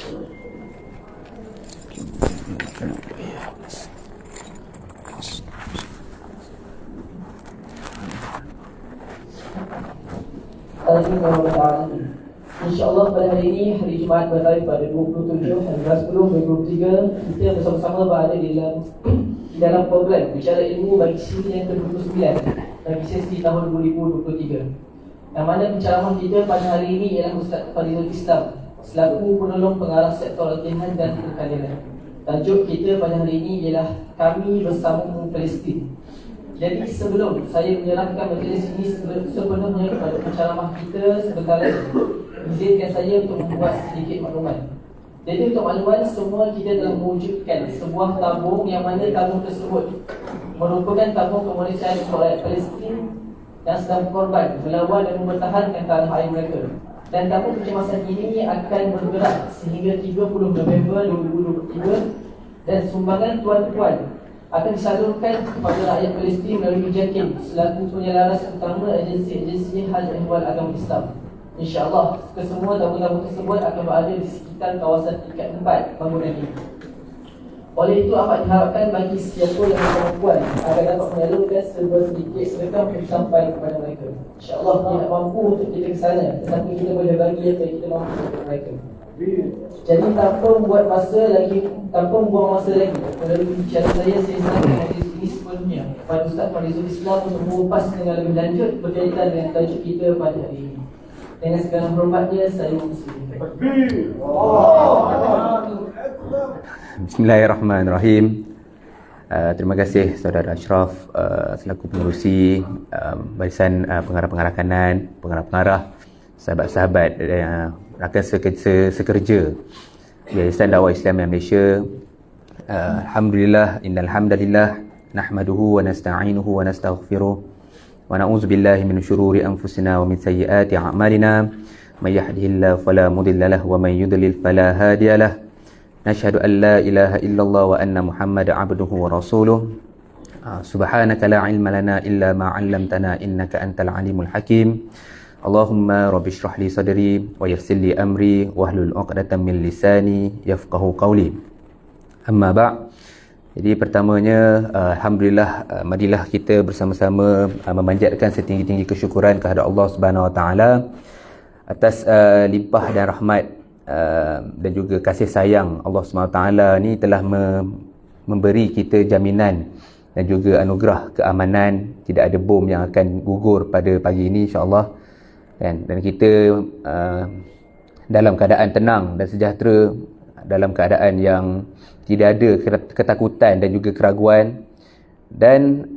InsyaAllah pada hari ini, hari Jumaat bertarikh pada 27 hari 10 2023, kita bersama-sama berada di dalam program Bicara Ilmu bagi sesi yang ke-29 bagi sesi tahun 2023, yang mana penceramah kita pada hari ini ialah Ustaz Fadilul Islam selaku penolong pengarah sektor latihan dan perkalian. Tajuk kita pada hari ini ialah Kami Bersama Palestin. Jadi sebelum saya menyerahkan majlis ini sepenuhnya kepada penceramah kita sebentar lagi, izinkan saya untuk membuat sedikit maklumat. Jadi untuk makluman, semua kita telah mewujudkan sebuah tabung yang mana tabung tersebut merupakan tabung kemanusiaan untuk rakyat Palestin yang sedang berkorban, melawan dan mempertahankan tanah air mereka. Dan tabung kecemasan ini akan bergerak sehingga 30 November 2023, dan sumbangan tuan-tuan akan disalurkan kepada rakyat Palestin melalui JAKIM selaku penyelaras utama agensi-agensi hal ehwal agama Islam. InsyaAllah kesemua tabung-tabung tersebut akan berada di sekitar kawasan tingkat 4 bangunan ini. Oleh itu amat diharapkan bagi siapa yang berkemampuan agar dapat menyalurkan sedikit sedekah untuk sampai kepada mereka. InsyaAllah tidak mampu untuk kita ke sana, tetapi kita boleh bagi apa yang kita mampu untuk mereka. Jadi tanpa membuang masa lagi, melalui bicara saya serahkan majlis ini sepenuhnya pada Ustaz Fadilul Islam untuk mengupas dengan lebih lanjut berkaitan dengan tajuk kita pada hari ini. Dengan segala hormatnya saya mempersilakan. Bismillahirrahmanirrahim. Terima kasih Saudara Ashraf selaku pengerusi barisan pengarah-pengarah kanan, pengarah-pengarah, sahabat-sahabat rakan sekerja Yayasan Dakwah Islam Malaysia. Alhamdulillah, innal hamdalillah nahmaduhu wa nasta'inuhu wa nastaghfiruh wa na'udzu billahi min syururi anfusina wa min sayyiati a'malina. May yahdihillahu fala mudilla lahu wa may yudlil fala hadiyalah. Nashhadu an la ilaha illallah wa anna Muhammadan abduhu wa rasuluh. Subhanaka la ilma lana illa ma 'allamtana innaka antal alimul hakim. Allahumma rabbi shrah li sadri wa yassir li amri wahlul 'uqdatam min lisani yafqahu qawli. Amma ba'. Jadi pertamanya alhamdulillah, marilah kita bersama-sama memanjatkan setinggi-tinggi kesyukuran kehadrat Allah Subhanahu Wa Taala atas limpah dan rahmat dan juga kasih sayang Allah Subhanahu Wa Taala ni telah memberi kita jaminan dan juga anugerah keamanan, tidak ada bom yang akan gugur pada pagi ini insya-Allah. Dan kita dalam keadaan tenang dan sejahtera, dalam keadaan yang tidak ada ketakutan dan juga keraguan, dan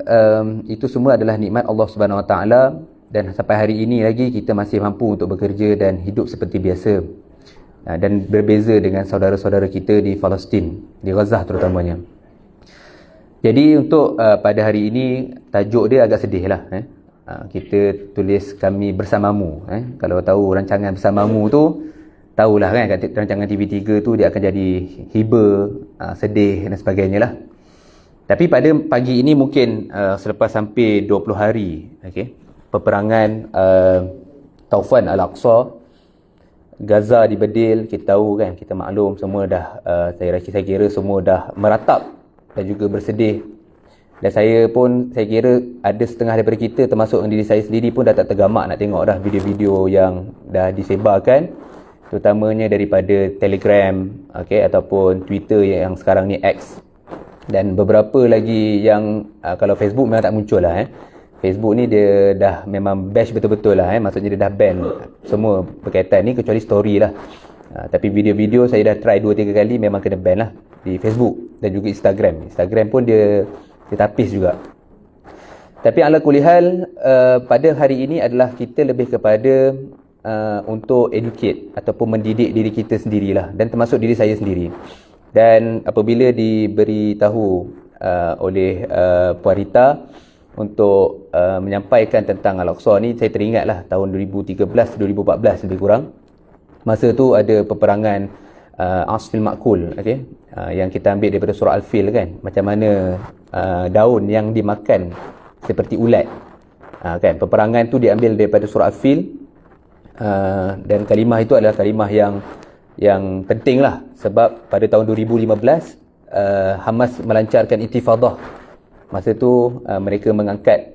itu semua adalah nikmat Allah Subhanahu Wa Taala. Dan sampai hari ini lagi kita masih mampu untuk bekerja dan hidup seperti biasa, dan berbeza dengan saudara-saudara kita di Palestin, di Gaza terutamanya. Jadi untuk pada hari ini tajuk dia agak sedih lah. Kita tulis Kami Bersamamu. Kalau tahu rancangan Bersamamu tu, tahulah kan, kat rancangan TV3 tu dia akan jadi hibur, sedih dan sebagainya lah. Tapi pada pagi ini mungkin selepas hampir 20 hari peperangan Taufan Al-Aqsa, Gaza dibedil, kita tahu kan, kita maklum semua dah, saya kira semua dah meratap dan juga bersedih. Dan saya kira ada setengah daripada kita, termasuk diri saya sendiri pun dah tak tergamak nak tengok dah video-video yang dah disebarkan, terutamanya daripada Telegram ataupun Twitter yang sekarang ni X, dan beberapa lagi yang kalau Facebook memang tak muncul lah. Facebook ni dia dah memang bash betul-betul lah. Maksudnya dia dah ban semua berkaitan ni kecuali story lah. Tapi video-video saya dah try 2-3 kali memang kena ban lah di Facebook dan juga Instagram. Instagram pun dia tapis juga. Tapi ala kulihal, pada hari ini adalah kita lebih kepada untuk educate ataupun mendidik diri kita sendirilah, dan termasuk diri saya sendiri. Dan apabila diberitahu oleh Puan Rita untuk menyampaikan tentang Al-Aqsa ni, saya teringatlah tahun 2013-2014 lebih kurang. Masa tu ada peperangan Asfil Ma'kul, yang kita ambil daripada surah Al-Fil kan, macam mana daun yang dimakan seperti ulat, kan, peperangan tu diambil daripada surah Al-Fil, dan kalimah itu adalah kalimah yang penting lah, sebab pada tahun 2015 Hamas melancarkan intifadah. Masa tu mereka mengangkat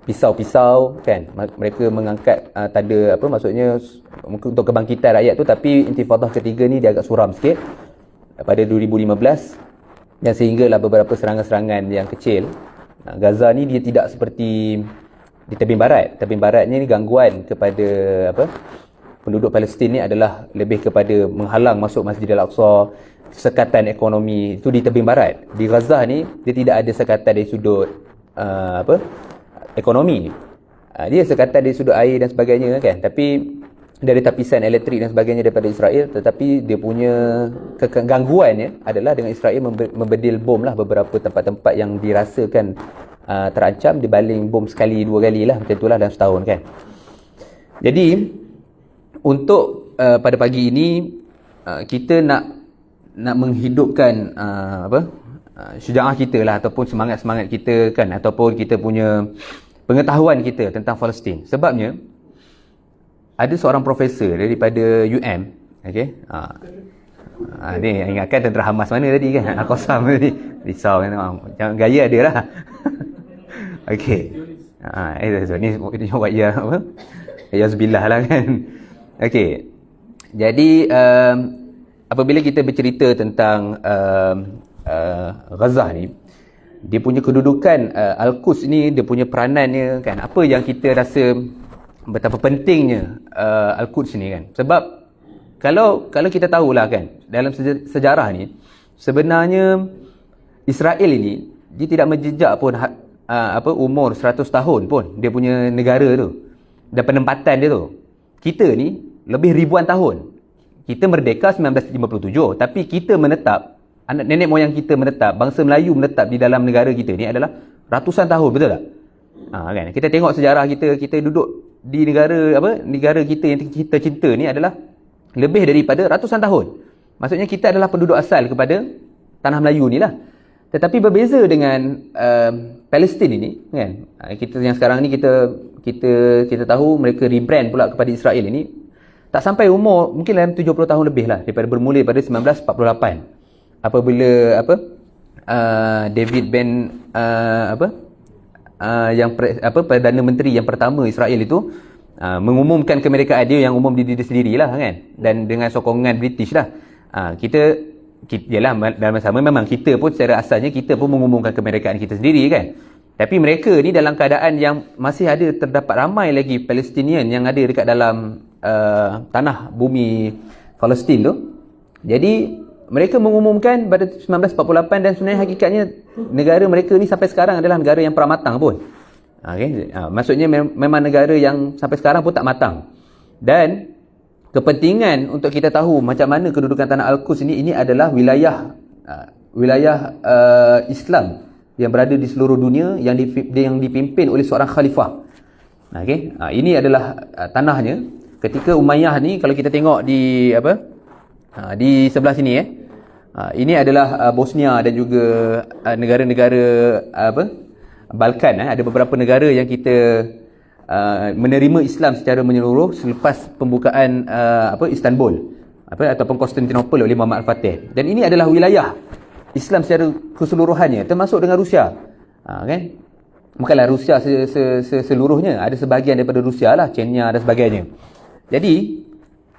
pisau-pisau kan, mereka mengangkat tanda apa, maksudnya mungkin untuk kebangkitan rakyat tu, tapi intifadah ketiga ni dia agak suram sikit pada 2015, dan sehinggalah beberapa serangan-serangan yang kecil. Gaza ni dia tidak seperti di Tebing Barat. Tebing Baratnya ni gangguan kepada apa, penduduk Palestin ni adalah lebih kepada menghalang masuk Masjidil Aqsa, sekatan ekonomi itu di Tebing Barat. Di Gaza ni dia tidak ada sekatan dari sudut ekonomi. Dia sekatan dari sudut air dan sebagainya kan, tapi dari tapisan elektrik dan sebagainya daripada Israel, tetapi dia punya kegangguannya adalah dengan Israel membedil bom lah beberapa tempat-tempat yang dirasakan terancam, dibaling bom sekali dua kali lah, macam itulah dalam setahun kan. Jadi untuk pada pagi ini kita nak menghidupkan syujaah kita lah, ataupun semangat-semangat kita kan, ataupun kita punya pengetahuan kita tentang Palestin. Sebabnya ada seorang profesor daripada UM, okey. Ni ingatkan tentera Hamas mana tadi kan, Al-Qassam tadi. Risau kan, jangan gaya dia lah. Okey. Ni buat ya apa? Yazbillah lah kan. Okey. Jadi apabila kita bercerita tentang Gaza ni, dia punya kedudukan Al-Quds ni, dia punya peranannya kan, apa yang kita rasa betapa pentingnya Al-Quds ni kan. Sebab kalau kita tahulah kan, dalam sejarah ni sebenarnya Israel ini dia tidak menjejak pun umur 100 tahun pun dia punya negara tu dan penempatan dia tu. Kita ni lebih ribuan tahun. Kita merdeka 1957, tapi kita menetap, anak nenek moyang kita menetap, bangsa Melayu menetap di dalam negara kita ni adalah ratusan tahun, betul tak? Kan, kita tengok sejarah kita duduk di negara kita yang kita cinta ni adalah lebih daripada ratusan tahun. Maksudnya kita adalah penduduk asal kepada tanah Melayu ni lah. Tetapi berbeza dengan Palestin ini kan, kita yang sekarang ni kita tahu mereka rebrand pula kepada Israel ini tak sampai umur, mungkin dalam 70 tahun lebih lah, daripada bermula pada 1948 apabila David Ben Perdana Menteri yang pertama Israel itu mengumumkan kemerdekaan dia yang umum di diri sendirilah kan, dan dengan sokongan British lah. Yalah, dalam masa sama memang kita pun secara asalnya kita pun mengumumkan kemerdekaan kita sendiri kan. Tapi mereka ni dalam keadaan yang masih ada terdapat ramai lagi Palestinian yang ada dekat dalam tanah bumi Palestin tu. Jadi mereka mengumumkan pada 1948, dan sebenarnya hakikatnya negara mereka ni sampai sekarang adalah negara yang pramatang pun. Maksudnya memang negara yang sampai sekarang pun tak matang. Dan kepentingan untuk kita tahu macam mana kedudukan tanah Al-Quds ini adalah wilayah Islam yang berada di seluruh dunia yang dipimpin oleh seorang khalifah. Ini adalah tanahnya. Ketika Umayyah ni, kalau kita tengok di di sebelah sini ini adalah Bosnia dan juga negara-negara Balkan. Ada beberapa negara yang kita menerima Islam secara menyeluruh selepas pembukaan Istanbul ataupun Konstantinopel oleh Muhammad Al-Fatih. Dan ini adalah wilayah Islam secara keseluruhannya, termasuk dengan Rusia. Kan? Bukanlah Rusia seluruhnya, ada sebahagian daripada Rusia lah, Chechnya dan sebagainya. Jadi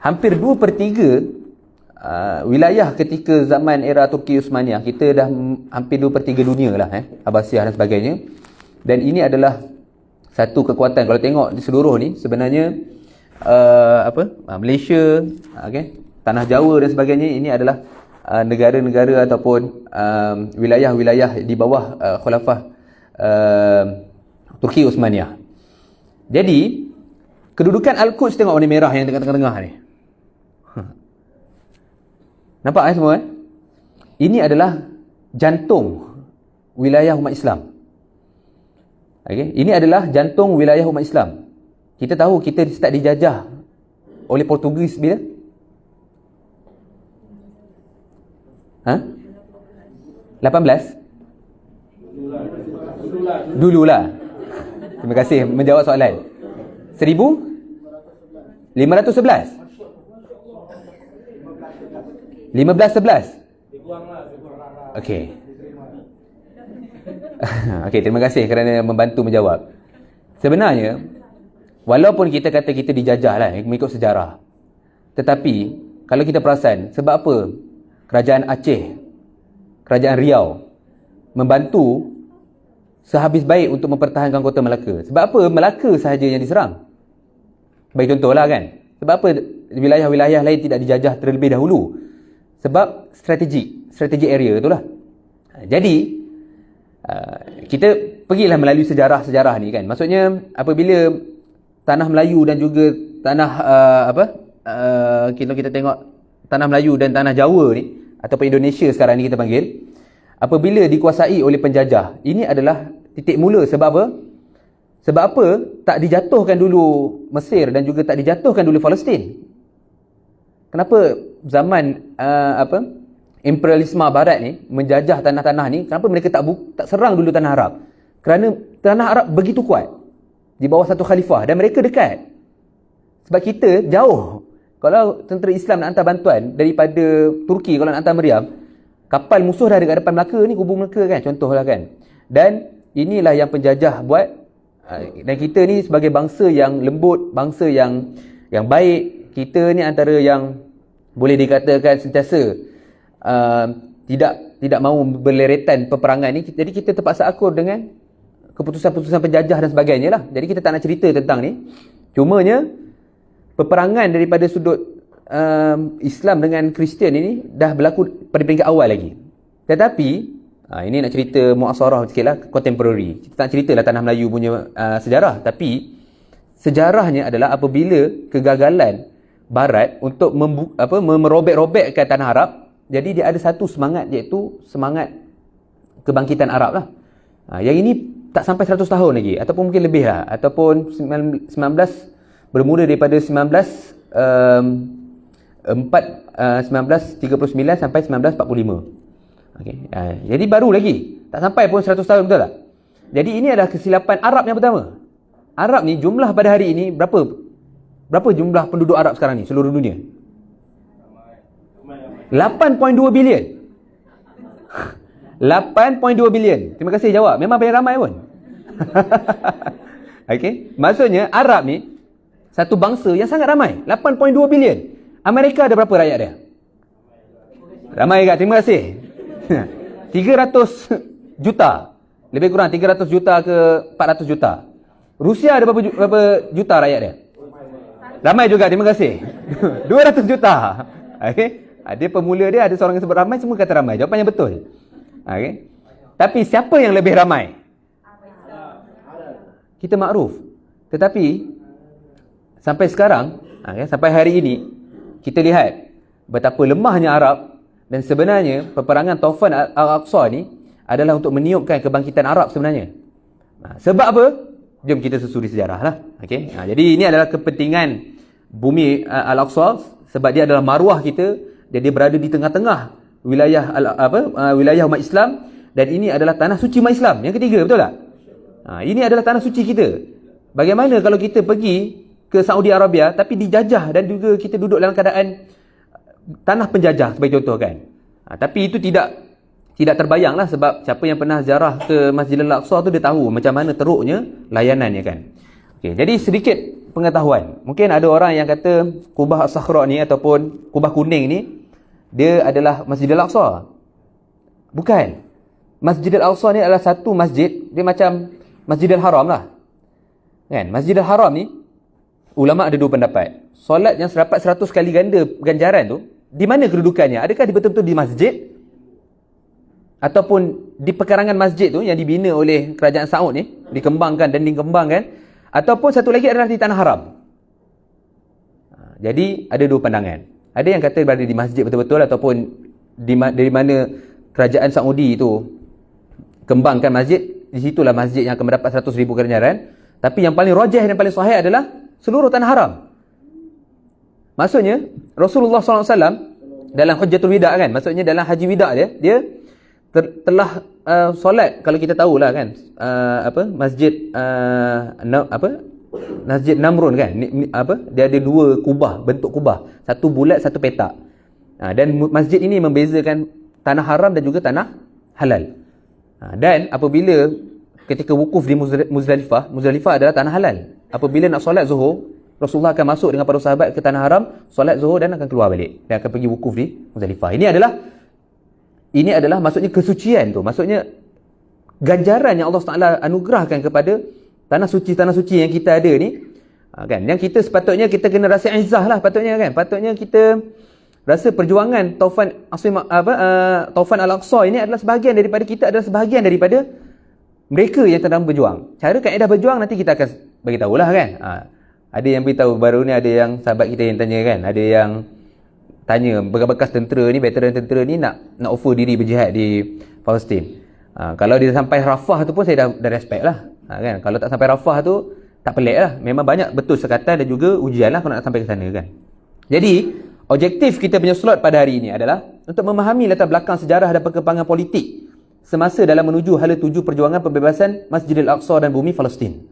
hampir 2/3 wilayah ketika zaman era Turki Uthmaniyah, kita dah hampir 2/3 dunia lah, Abbasiyah dan sebagainya. Dan ini adalah satu kekuatan. Kalau tengok di seluruh ni sebenarnya Malaysia, tanah Jawa dan sebagainya, ini adalah negara-negara ataupun wilayah-wilayah di bawah khulafah Turki Uthmaniyah. Jadi kedudukan Al-Quds, tengok warna merah yang dekat tengah-tengah ni. Nampak semua? Ini adalah jantung wilayah umat Islam. Ini adalah jantung wilayah umat Islam. Kita tahu kita start dijajah oleh Portugis bila? 18? Dululah. Terima kasih menjawab soalan. 1511. 15-11. Okey. Okey, terima kasih kerana membantu menjawab. Sebenarnya, walaupun kita kata kita dijajah lah mengikut sejarah, tetapi kalau kita perasan, sebab apa kerajaan Aceh, kerajaan Riau membantu sehabis baik untuk mempertahankan kota Melaka? Sebab apa Melaka sahaja yang diserang? Bagi contohlah kan, sebab apa wilayah-wilayah lain tidak dijajah terlebih dahulu? Sebab strategi area itulah. Jadi kita pergilah melalui sejarah-sejarah ni kan. Maksudnya apabila tanah Melayu dan juga tanah kita tengok tanah Melayu dan tanah Jawa ni ataupun Indonesia sekarang ni kita panggil, apabila dikuasai oleh penjajah, ini adalah titik mula. Sebab apa? Sebab apa tak dijatuhkan dulu Mesir dan juga tak dijatuhkan dulu Palestin? Kenapa zaman imperialisme barat ni menjajah tanah-tanah ni, kenapa mereka tak serang dulu tanah Arab? Kerana tanah Arab begitu kuat di bawah satu khalifah dan mereka dekat. Sebab kita jauh. Kalau tentera Islam nak hantar bantuan daripada Turki, kalau nak hantar meriam, kapal musuh dah dekat depan Melaka ni, kubu Melaka kan, contohlah kan. Dan inilah yang penjajah buat. Dan kita ni sebagai bangsa yang lembut, bangsa yang baik, kita ni antara yang boleh dikatakan sentiasa tidak mahu berleretan peperangan ni. Jadi kita terpaksa akur dengan keputusan-keputusan penjajah dan sebagainya lah. Jadi kita tak nak cerita tentang ni. Cumanya peperangan daripada sudut Islam dengan Kristian ini dah berlaku pada peringkat awal lagi. Tetapi ini nak cerita muasarah sikit lah, contemporary. Kita tak ceritalah tanah Melayu punya sejarah. Tapi sejarahnya adalah apabila kegagalan Barat untuk merobek-robekkan tanah Arab, jadi dia ada satu semangat, iaitu semangat kebangkitan Arab lah. Yang ini tak sampai 100 tahun lagi, ataupun mungkin lebih lah, ataupun 19 bermula daripada 1939 sampai 1945. Okay. Jadi baru lagi, tak sampai pun 100 tahun, betul tak? Jadi ini adalah kesilapan Arab yang pertama. Arab ni jumlah pada hari ini berapa jumlah penduduk Arab sekarang ni seluruh dunia? 8.2 bilion. 8.2 bilion. Terima kasih jawab. Memang paling ramai pun. Okey, maksudnya Arab ni satu bangsa yang sangat ramai. 8.2 bilion. Amerika ada berapa rakyat dia? Ramai juga. Terima kasih. 300 juta. Lebih kurang 300 juta ke 400 juta. Rusia ada berapa juta rakyat dia? Ramai juga. Terima kasih. 200 juta. Okey. Dia pemula dia, ada seorang yang sebut ramai, semua kata ramai. Jawapannya betul. Okay. Tapi siapa yang lebih ramai? Kita makruf. Tetapi sampai sekarang, sampai hari ini, kita lihat betapa lemahnya Arab. Dan sebenarnya peperangan Taufan Al-Aqsa ni adalah untuk meniupkan kebangkitan Arab sebenarnya. Sebab apa? Jom kita susuri sejarah lah. Okay. Jadi ini adalah kepentingan bumi Al-Aqsa, sebab dia adalah maruah kita. Dia berada di tengah-tengah wilayah wilayah umat Islam, dan ini adalah tanah suci umat Islam. Yang ketiga, betul tak? Ini adalah tanah suci kita. Bagaimana kalau kita pergi ke Saudi Arabia tapi dijajah dan juga kita duduk dalam keadaan tanah penjajah sebagai contoh kan? Tapi itu tidak terbayanglah, sebab siapa yang pernah ziarah ke Masjidil Aqsa tu dia tahu macam mana teruknya layanannya kan. Okey, jadi sedikit pengetahuan. Mungkin ada orang yang kata Kubah As-Sakhra ni ataupun Kubah Kuning ni dia adalah Masjidil Aqsa. Bukan. Masjidil Aqsa ni adalah satu masjid, dia macam Masjidil Haram lah. Kan? Masjidil Haram ni ulama ada dua pendapat. Solat yang dapat 100 kali ganda ganjaran tu, di mana kedudukannya? Adakah dia betul-betul di masjid? Ataupun di pekarangan masjid tu yang dibina oleh kerajaan Saud ni, dikembangkan dan dikembangkan, ataupun satu lagi adalah di tanah haram. Jadi ada dua pandangan. Ada yang kata berada di masjid betul-betul, ataupun dari mana kerajaan Saudi itu kembangkan masjid, di situlah masjid yang akan mendapat 100,000 ganjaran. Tapi yang paling rajih dan paling sahih adalah seluruh tanah haram. Maksudnya Rasulullah SAW dalam Hujjatul Wida kan, maksudnya dalam haji wida dia telah solat, kalau kita tahulah kan, masjid Masjid Namrun kan, dia ada dua kubah, bentuk kubah, satu bulat, satu petak. Dan masjid ini membezakan tanah haram dan juga tanah halal. Dan apabila ketika wukuf di Muzdalifah, Muzdalifah adalah tanah halal. Apabila nak solat Zuhur, Rasulullah akan masuk dengan para sahabat ke tanah haram, solat Zuhur dan akan keluar balik. Dan akan pergi wukuf di Muzdalifah. Ini adalah maksudnya kesucian tu. Maksudnya ganjaran yang Allah Taala anugerahkan kepada tanah suci yang kita ada ni. Kan, yang kita sepatutnya kita kena rasa izzah lah patutnya kan. Patutnya kita rasa perjuangan Taufan Al-Aqsa ini adalah sebahagian daripada kita, adalah sebahagian daripada mereka yang sedang berjuang. Cara kaedah berjuang nanti kita akan bagi tahulah kan. Ada yang beritahu baru ni, ada yang sahabat kita yang tanya kan, ada yang tanya bekas tentera ni, veteran tentera ni nak offer diri berjihad di Palestin. Kalau dia sampai Rafah tu pun saya dah respect lah. Kan? Kalau tak sampai Rafah tu tak pelik lah. Memang banyak betul sekatan dan juga ujian lah kalau nak sampai ke sana kan. Jadi objektif kita punya slot pada hari ini adalah untuk memahami latar belakang sejarah dan perkembangan politik semasa dalam menuju hala tuju perjuangan pembebasan Masjidil Aqsa dan bumi Palestin,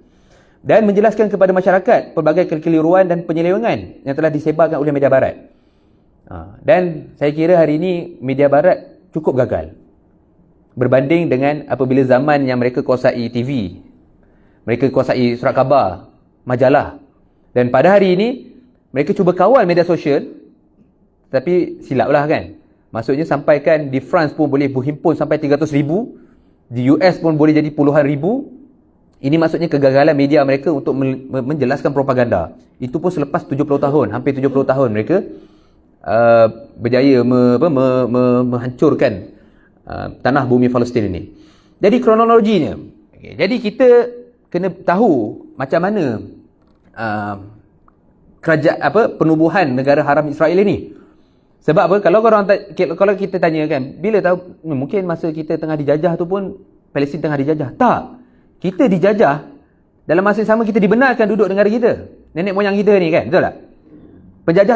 dan menjelaskan kepada masyarakat pelbagai kekeliruan dan penyelewengan yang telah disebarkan oleh media barat. Dan saya kira hari ini media barat cukup gagal berbanding dengan apabila zaman yang mereka kuasai TV, mereka kuasai surat khabar, majalah. Dan pada hari ini mereka cuba kawal media sosial, tapi silap lah kan. Maksudnya sampaikan di France pun boleh berhimpun sampai 300,000, di US pun boleh jadi puluhan ribu. Ini maksudnya kegagalan media mereka untuk menjelaskan propaganda. Itu pun selepas 70 tahun, hampir 70 tahun mereka berjaya menghancurkan tanah bumi Palestin ini. Jadi kronologinya, jadi kita kena tahu macam mana penubuhan negara haram Israel ini. Sebab apa? Kalau kita tanya kan, bila tahu mungkin masa kita tengah dijajah tu pun Palestin tengah dijajah. Tak. Kita dijajah, dalam masa yang sama kita dibenarkan duduk negara kita. Nenek moyang kita ni kan, betul tak? Penjajah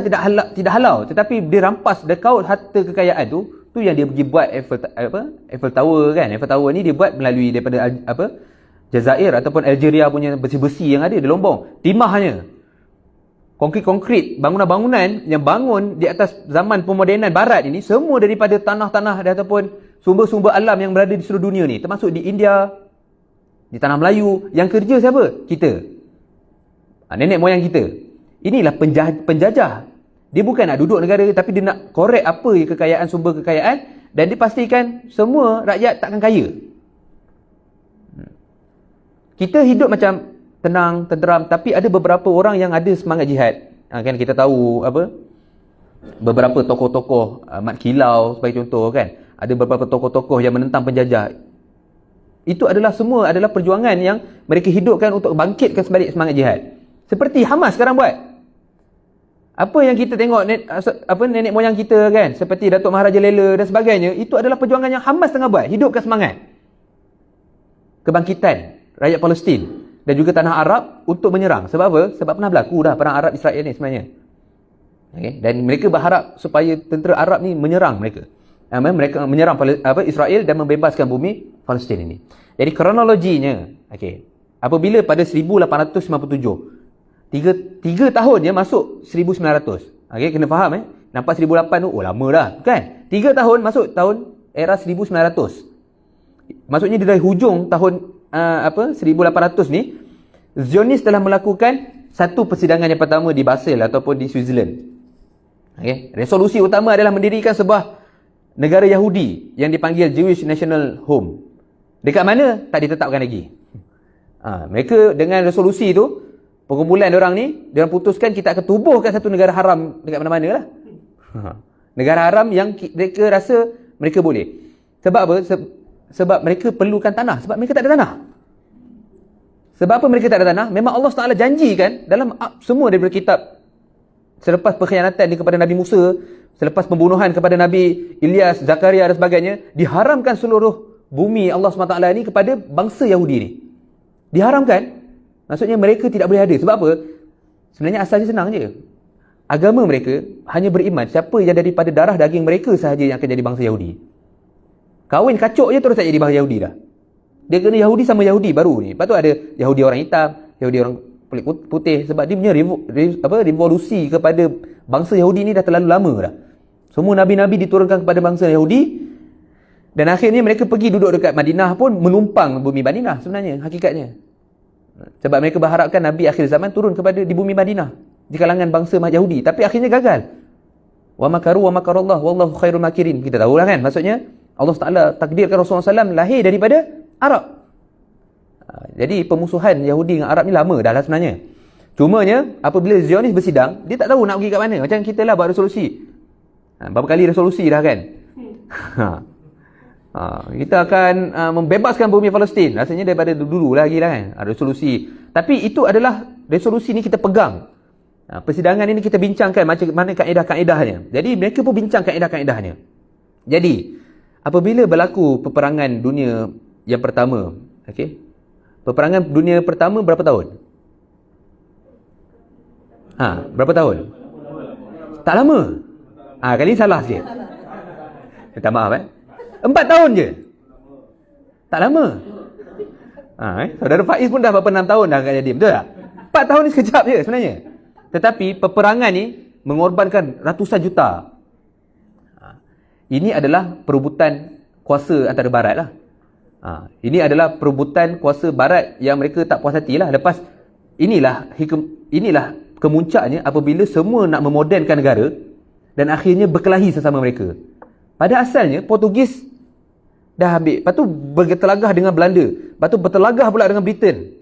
tidak halau, tetapi dia rampas dekaut harta kekayaan tu yang dia pergi buat Eiffel Tower kan. Eiffel Tower ni dia buat melalui daripada Jazair ataupun Algeria punya besi-besi yang ada di Lombok. Timahnya konkrit, bangunan-bangunan yang bangun di atas zaman pemodenan barat ini semua daripada tanah-tanah ataupun sumber-sumber alam yang berada di seluruh dunia ni, termasuk di India, di tanah Melayu. Yang kerja siapa? Kita. Nenek moyang kita. Inilah penjajah. Dia bukan nak duduk negara, tapi dia nak korek apa kekayaan, sumber kekayaan, dan dia pastikan semua rakyat takkan kaya. Kita hidup macam tenang, tenteram, tapi ada beberapa orang yang ada semangat jihad. Kan kita tahu beberapa tokoh-tokoh Mat Kilau sebagai contoh kan. Ada beberapa tokoh-tokoh yang menentang penjajah. Itu adalah adalah perjuangan yang mereka hidupkan untuk bangkitkan sebalik semangat jihad. Seperti Hamas sekarang buat. Apa yang kita tengok nenek moyang kita kan, seperti Datuk Maharaja Lela dan sebagainya, itu adalah perjuangan yang Hamas tengah buat, hidupkan semangat kebangkitan rakyat Palestin dan juga tanah Arab untuk menyerang. Sebab apa? Sebab pernah berlaku dah perang Arab Israel ni sebenarnya. Okay? Dan mereka berharap supaya tentera Arab ni menyerang mereka. Mereka menyerang Israel dan membebaskan bumi Palestin ini. Jadi kronologinya, apabila pada 1897, Tiga tahun dia masuk 1900. Kena faham Nampak 1008 tu, lama dah kan? 3 tahun masuk tahun era 1900. Maksudnya dari hujung tahun 1800 ni, Zionis telah melakukan satu persidangan yang pertama di Basel ataupun di Switzerland. Resolusi utama adalah mendirikan sebuah negara Yahudi yang dipanggil Jewish National Home. Dekat mana? Tak ditetapkan lagi. Mereka dengan resolusi tu, perkumpulan diorang ni, diorang putuskan kita akan tubuhkan satu negara haram dekat mana-mana lah. Negara haram yang mereka rasa mereka boleh. Sebab apa? Sebab mereka perlukan tanah. Sebab mereka tak ada tanah. Sebab apa mereka tak ada tanah? Memang Allah Taala janjikan dalam semua daripada kitab, selepas pengkhianatan dia kepada Nabi Musa, selepas pembunuhan kepada Nabi Ilyas, Zakaria dan sebagainya, diharamkan seluruh bumi Allah SWT ni kepada bangsa Yahudi ni. Diharamkan. Maksudnya mereka tidak boleh ada. Sebab apa? Sebenarnya asalnya senang je. Agama mereka hanya beriman siapa yang daripada darah daging mereka sahaja yang akan jadi bangsa Yahudi. Kahwin kacuk je terus tak jadi bangsa Yahudi dah. Dia kena Yahudi sama Yahudi baru ni. Lepas tu ada Yahudi orang hitam, Yahudi orang kulit putih. Sebab dia punya revolusi kepada bangsa Yahudi ni dah terlalu lama dah. Semua Nabi-Nabi diturunkan kepada bangsa Yahudi. Dan akhirnya mereka pergi duduk dekat Madinah pun menumpang bumi Madinah sebenarnya, hakikatnya. Sebab mereka berharapkan Nabi akhir zaman turun di bumi Madinah, di kalangan bangsa Yahudi. Tapi akhirnya gagal. Wa makaru wa makarallah wallahu khairul makirin. Kita tahu lah kan, maksudnya Allah Ta'ala takdirkan Rasulullah SAW lahir daripada Arab. Jadi pemusuhan Yahudi dengan Arab ni lama dah lah sebenarnya. Cumanya apabila Zionis bersidang, dia tak tahu nak pergi kat mana. Macam kita lah buat resolusi. Berapa kali resolusi dah kan. Kita akan membebaskan bumi Palestin. Rasanya daripada dulu lagi lah kan, resolusi. Tapi itu adalah resolusi ni kita pegang. Persidangan ini kita bincangkan macam mana kaedah-kaedahnya. Jadi mereka pun bincang kaedah-kaedahnya. Jadi apabila berlaku peperangan dunia yang pertama, okey, peperangan dunia pertama berapa tahun? Berapa tahun? Tak lama. Kali ni salah sikit. Minta maaf 4 tahun je. Tak lama. Saudara Faiz pun dah berapa 6 tahun dah jadi, betul tak? 4 tahun ni sekejap je sebenarnya. Tetapi peperangan ni mengorbankan ratusan juta. Ini adalah perebutan kuasa antara barat lah. Ini adalah perebutan kuasa barat yang mereka tak puas hati lah. Lepas inilah kemuncaknya apabila semua nak memodenkan negara dan akhirnya berkelahi sesama mereka. Pada asalnya Portugis dah ambil, lepas tu bertelagah dengan Belanda, lepas tu bertelagah pula dengan Britain,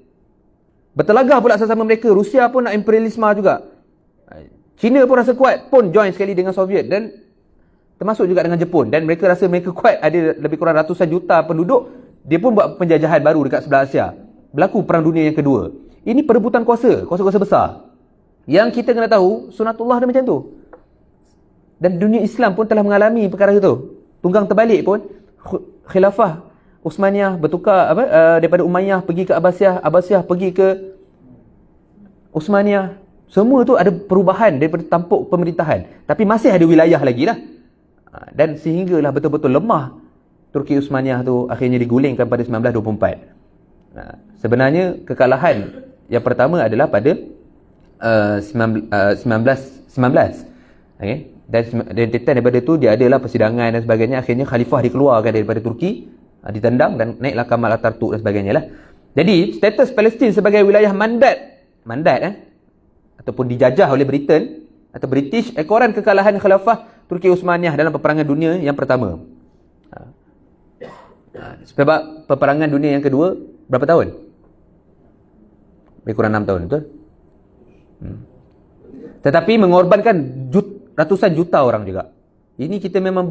bertelagah pula sesama mereka. Rusia pun nak imperialisme juga, China pun rasa kuat, pun join sekali dengan Soviet, dan termasuk juga dengan Jepun. Dan mereka rasa mereka kuat, ada lebih kurang ratusan juta penduduk. Dia pun buat penjajahan baru dekat sebelah Asia. Berlaku Perang Dunia yang kedua. Ini perebutan kuasa besar. Yang kita kena tahu, sunatullah dia macam tu. Dan dunia Islam pun telah mengalami perkara itu. Tunggang terbalik pun, Khilafah Uthmaniyah bertukar daripada Umayyah pergi ke Abbasiyah, Abbasiyah pergi ke Uthmaniyah. Semua tu ada perubahan daripada tampuk pemerintahan. Tapi masih ada wilayah lagi lah. Dan sehinggalah betul-betul lemah Turki Uthmaniyah tu akhirnya digulingkan pada 1924. Sebenarnya kekalahan yang pertama adalah pada 1919. Okay? Dan daripada tu dia adalah persidangan dan sebagainya. Akhirnya khalifah dikeluarkan daripada Turki, ditendang, dan naiklah Kamal Atatürk dan sebagainya lah. Jadi status Palestin sebagai wilayah mandat ataupun dijajah oleh Britain atau British, ekoran kekalahan khalifah Turki Uthmaniyah dalam peperangan dunia yang pertama. Sebab peperangan dunia yang kedua berapa tahun? Lebih kurang 6 tahun, betul? Tetapi mengorbankan ratusan juta orang juga. Ini kita memang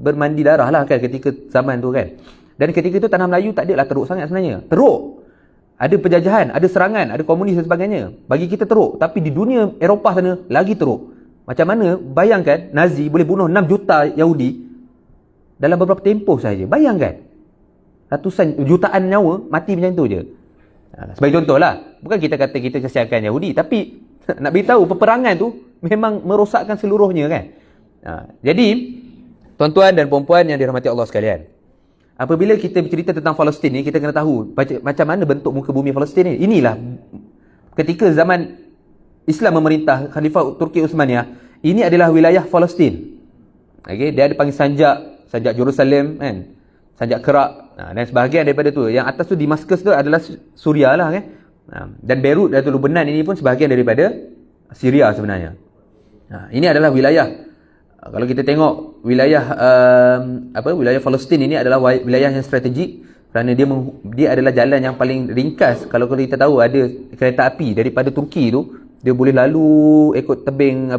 bermandi darah lah kan ketika zaman tu kan. Dan ketika itu tanah Melayu tak adalah teruk sangat sebenarnya. Teruk. Ada penjajahan, ada serangan, ada komunis dan sebagainya. Bagi kita teruk. Tapi di dunia Eropah sana lagi teruk. Macam mana bayangkan Nazi boleh bunuh 6 juta Yahudi dalam beberapa tempoh sahaja. Bayangkan. Ratusan jutaan nyawa mati macam tu je. Sebagai contoh lah. Bukan kita kata kita kesiankan Yahudi. Tapi nak beritahu peperangan tu memang merosakkan seluruhnya kan. Jadi tuan-tuan dan puan-puan yang dirahmati Allah sekalian, apabila kita bercerita tentang Palestin ni, kita kena tahu macam mana bentuk muka bumi Palestin ni. Inilah ketika zaman Islam memerintah Khalifah Turki Uthmaniyah, ini adalah wilayah Palestin. Okay? Dia ada panggil sanjak Jerusalem kan, sanjak Kerak, dan sebahagian daripada tu. Yang atas tu Damascus tu adalah Suria lah kan. Dan Beirut dan Lebanon ini pun sebahagian daripada Syria sebenarnya. Ini adalah wilayah. Kalau kita tengok wilayah wilayah Palestin ini adalah wilayah yang strategik kerana dia adalah jalan yang paling ringkas. Kalau kita tahu ada kereta api daripada Turki tu, dia boleh lalu ikut tebing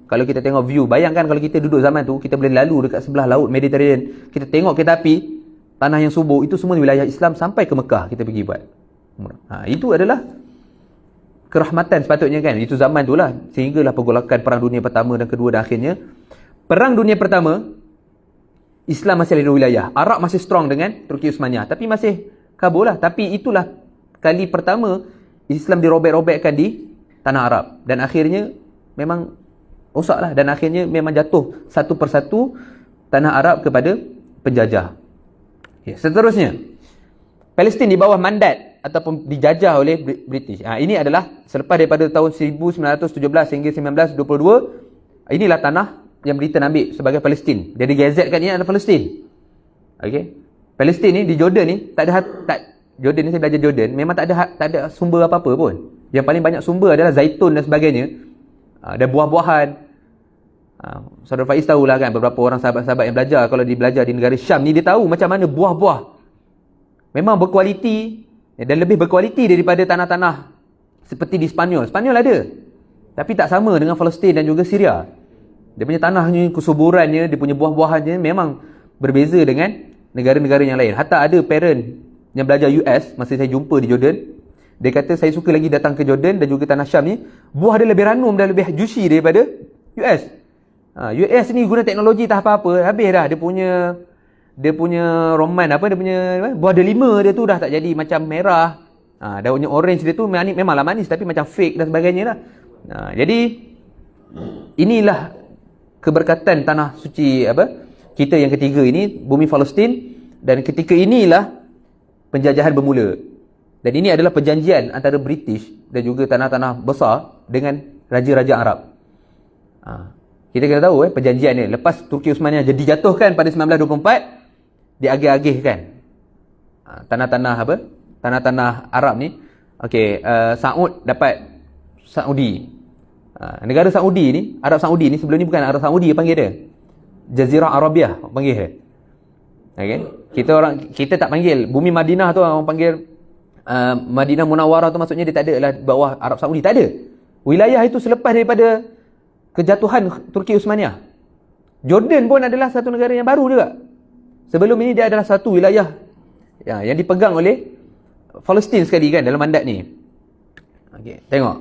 kalau kita tengok view, bayangkan kalau kita duduk zaman tu, kita boleh lalu dekat sebelah laut Mediterranean. Kita tengok kereta api, tanah yang subur, itu semua wilayah Islam sampai ke Mekah kita pergi buat. Itu adalah kerahmatan sepatutnya kan. Itu zaman tu lah. Sehinggalah pergolakan Perang Dunia Pertama dan Kedua, dan akhirnya Perang Dunia Pertama, Islam masih ada wilayah. Arab masih strong dengan Turki Uthmaniyah, tapi masih kabur lah. Tapi itulah kali pertama Islam dirobek-robekkan di tanah Arab. Dan akhirnya memang rosak lah. Dan akhirnya memang jatuh satu persatu tanah Arab kepada penjajah. Seterusnya, Palestin di bawah mandat ataupun dijajah oleh British. Ini adalah selepas daripada tahun 1917 hingga 1922. Inilah tanah yang Britain ambil sebagai Palestin. Dia digazetkan ini adalah Palestin. Okey. Palestin ni di Jordan ni Jordan ni saya belajar Jordan, memang tak ada sumber apa-apa pun. Yang paling banyak sumber adalah zaitun dan sebagainya. Dan buah-buahan. Saudara Faiz tahulah kan, beberapa orang sahabat-sahabat yang belajar, kalau dia belajar di negara Syam ni, dia tahu macam mana buah-buah memang berkualiti dan lebih berkualiti daripada tanah-tanah seperti di Spanyol. Spanyol ada, tapi tak sama dengan Palestin dan juga Syria. Dia punya tanahnya, kesuburannya, dia punya buah-buahannya memang berbeza dengan negara-negara yang lain. Hatta ada parent yang belajar US, masa saya jumpa di Jordan, dia kata saya suka lagi datang ke Jordan dan juga tanah Syam ni, buah dia lebih ranum dan lebih juicy daripada US. US ni guna teknologi tak apa-apa, habis dah dia punya roman dia punya buah delima dia tu dah tak jadi macam merah. Daunnya orange dia tu memanglah manis tapi macam fake dan sebagainya lah. Jadi inilah keberkatan tanah suci kita yang ketiga ini, bumi Palestin. Dan ketika inilah penjajahan bermula. Dan ini adalah perjanjian antara British dan juga tanah-tanah besar dengan raja-raja Arab. Kita kena tahu perjanjian ni. Lepas Turki Uthmaniyah jadi jatuhkan pada 1924, diagih-agihkan tanah-tanah tanah-tanah Arab ni. Okey, Saud dapat Saudi. Negara Saudi ni, Arab Saudi ni, sebelum ni bukan Arab Saudi panggil dia, Jazirah Arabiah panggil dia. Okey, kita tak panggil bumi Madinah tu, orang panggil Madinah Munawwarah tu, maksudnya dia tak ada lah bawah Arab Saudi, tak ada. Wilayah itu selepas daripada kejatuhan Turki Uthmaniyah. Jordan pun adalah satu negara yang baru juga. Sebelum ini dia adalah satu wilayah yang dipegang oleh Palestin sekali kan dalam mandat ni. Okey, tengok.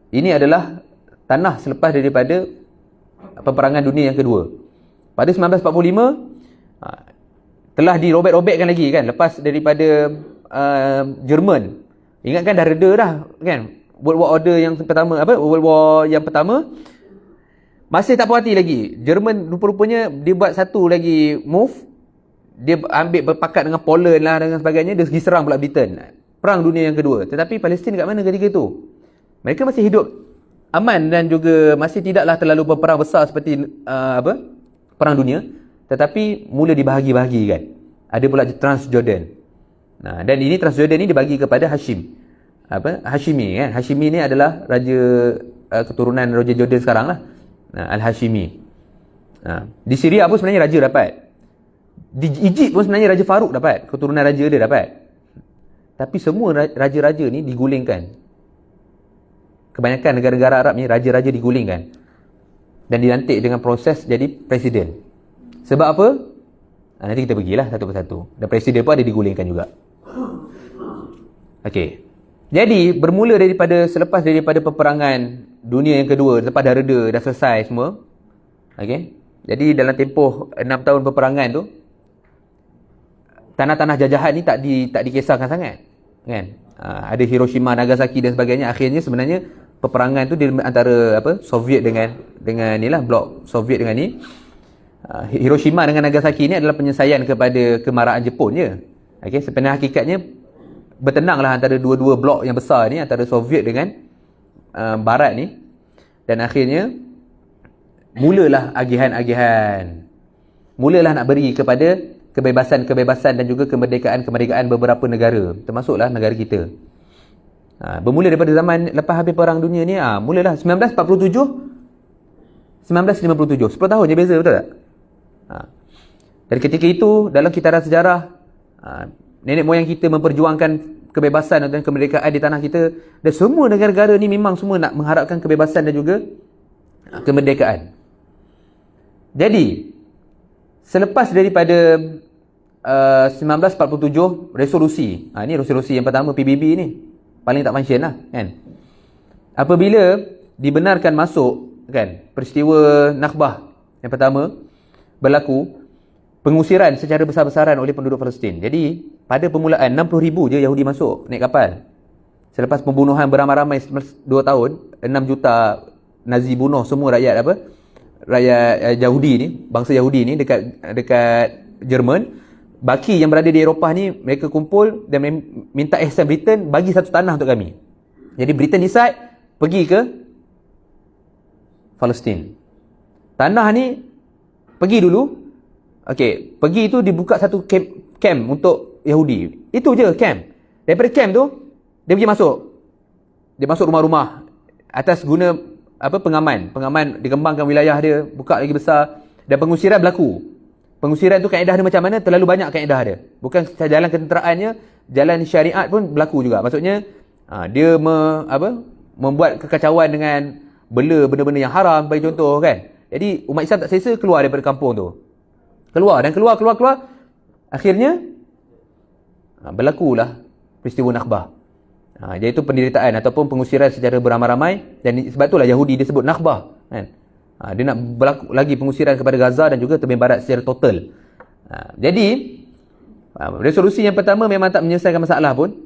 Ini adalah tanah selepas daripada peperangan dunia yang kedua. Pada 1945 telah dirobek-robekkan lagi kan, lepas daripada Jerman. Ingatkan dah reda dah kan, World War Order yang pertama, World War yang pertama masih tak puas hati lagi. Jerman rupa-rupanya dia buat satu lagi move, dia ambil berpakat dengan Poland lah dengan sebagainya, dia pergi serang pula Britain. Perang dunia yang kedua. Tetapi Palestin kat mana ketika itu? Mereka masih hidup aman dan juga masih tidaklah terlalu berperang besar seperti perang dunia, tetapi mula dibahagi-bahagikan. Ada pula Transjordan. Dan ini Transjordan ni dibagi kepada Hashim. Hashimi kan. Hashimi ni adalah raja keturunan Raja Jordan sekarang lah. Al-Hashimi. Di Syria pun sebenarnya raja dapat. Di Egypt pun sebenarnya Raja Farouk dapat. Keturunan raja dia dapat. Tapi semua raja-raja ni digulingkan. Kebanyakan negara-negara Arab ni raja-raja digulingkan dan dilantik dengan proses jadi presiden. Sebab apa? Nanti kita pergilah satu persatu. Dan presiden pun ada digulingkan juga. Okey. Jadi bermula selepas daripada peperangan dunia yang kedua, lepas dah reda, dah selesai semua. Okey. Jadi dalam tempoh 6 tahun peperangan tu, tanah-tanah jajahan ni tak dikisahkan sangat, kan? Ada Hiroshima, Nagasaki dan sebagainya. Akhirnya sebenarnya peperangan tu di antara Soviet dengan inilah blok Soviet dengan ni. Hiroshima dengan Nagasaki ni adalah penyelesaian kepada kemarahan Jepun je. Okey, sebenarnya hakikatnya bertenanglah antara dua-dua blok yang besar ni, antara Soviet dengan Barat ni. Dan akhirnya mulalah agihan-agihan. Mulalah nak beri kepada kebebasan-kebebasan dan juga kemerdekaan-kemerdekaan beberapa negara, termasuklah negara kita. Bermula daripada zaman lepas habis perang dunia ni, mulalah 1947 1957, 10 tahun je beza, betul tak? Dari ketika itu, dalam kitaran sejarah, nenek moyang kita memperjuangkan kebebasan dan kemerdekaan di tanah kita. Dan semua negara-negara ni memang semua nak mengharapkan kebebasan dan juga kemerdekaan. Jadi selepas daripada 1947 resolusi, ini resolusi yang pertama PBB ni paling tak function lah kan. Apabila dibenarkan masuk kan, peristiwa Nakbah yang pertama berlaku, pengusiran secara besar-besaran oleh penduduk Palestin. Jadi pada permulaan 60,000 je Yahudi masuk naik kapal. Selepas pembunuhan beramai-ramai 2 tahun, 6 juta Nazi bunuh semua rakyat rakyat Yahudi ni, bangsa Yahudi ni dekat Jerman. Baki yang berada di Eropah ni, mereka kumpul dan minta ihsan Britain bagi satu tanah untuk kami. Jadi Britain decide pergi ke Palestin. tanah ni pergi dulu. Okey, pergi tu dibuka satu camp untuk Yahudi. Itu je camp. Daripada camp tu dia pergi masuk. Dia masuk rumah-rumah atas guna pengaman. Pengaman dikembangkan wilayah dia, buka lagi besar, dan pengusiran berlaku. Pengusiran tu kaedah dia macam mana? Terlalu banyak kaedah dia. Bukan jalan ketenteraannya, jalan syariat pun berlaku juga. Maksudnya dia membuat kekacauan dengan bela benda-benda yang haram, bagi contoh kan. Jadi umat Islam tak selesa keluar daripada kampung tu. Keluar. Akhirnya berlakulah peristiwa Nakbah. Iaitu penderitaan ataupun pengusiran secara beramai-ramai, dan sebab itulah Yahudi disebut Nakbah kan. Dia nak berlaku lagi pengusiran kepada Gaza dan juga tebing barat secara total. Jadi resolusi yang pertama memang tak menyelesaikan masalah pun.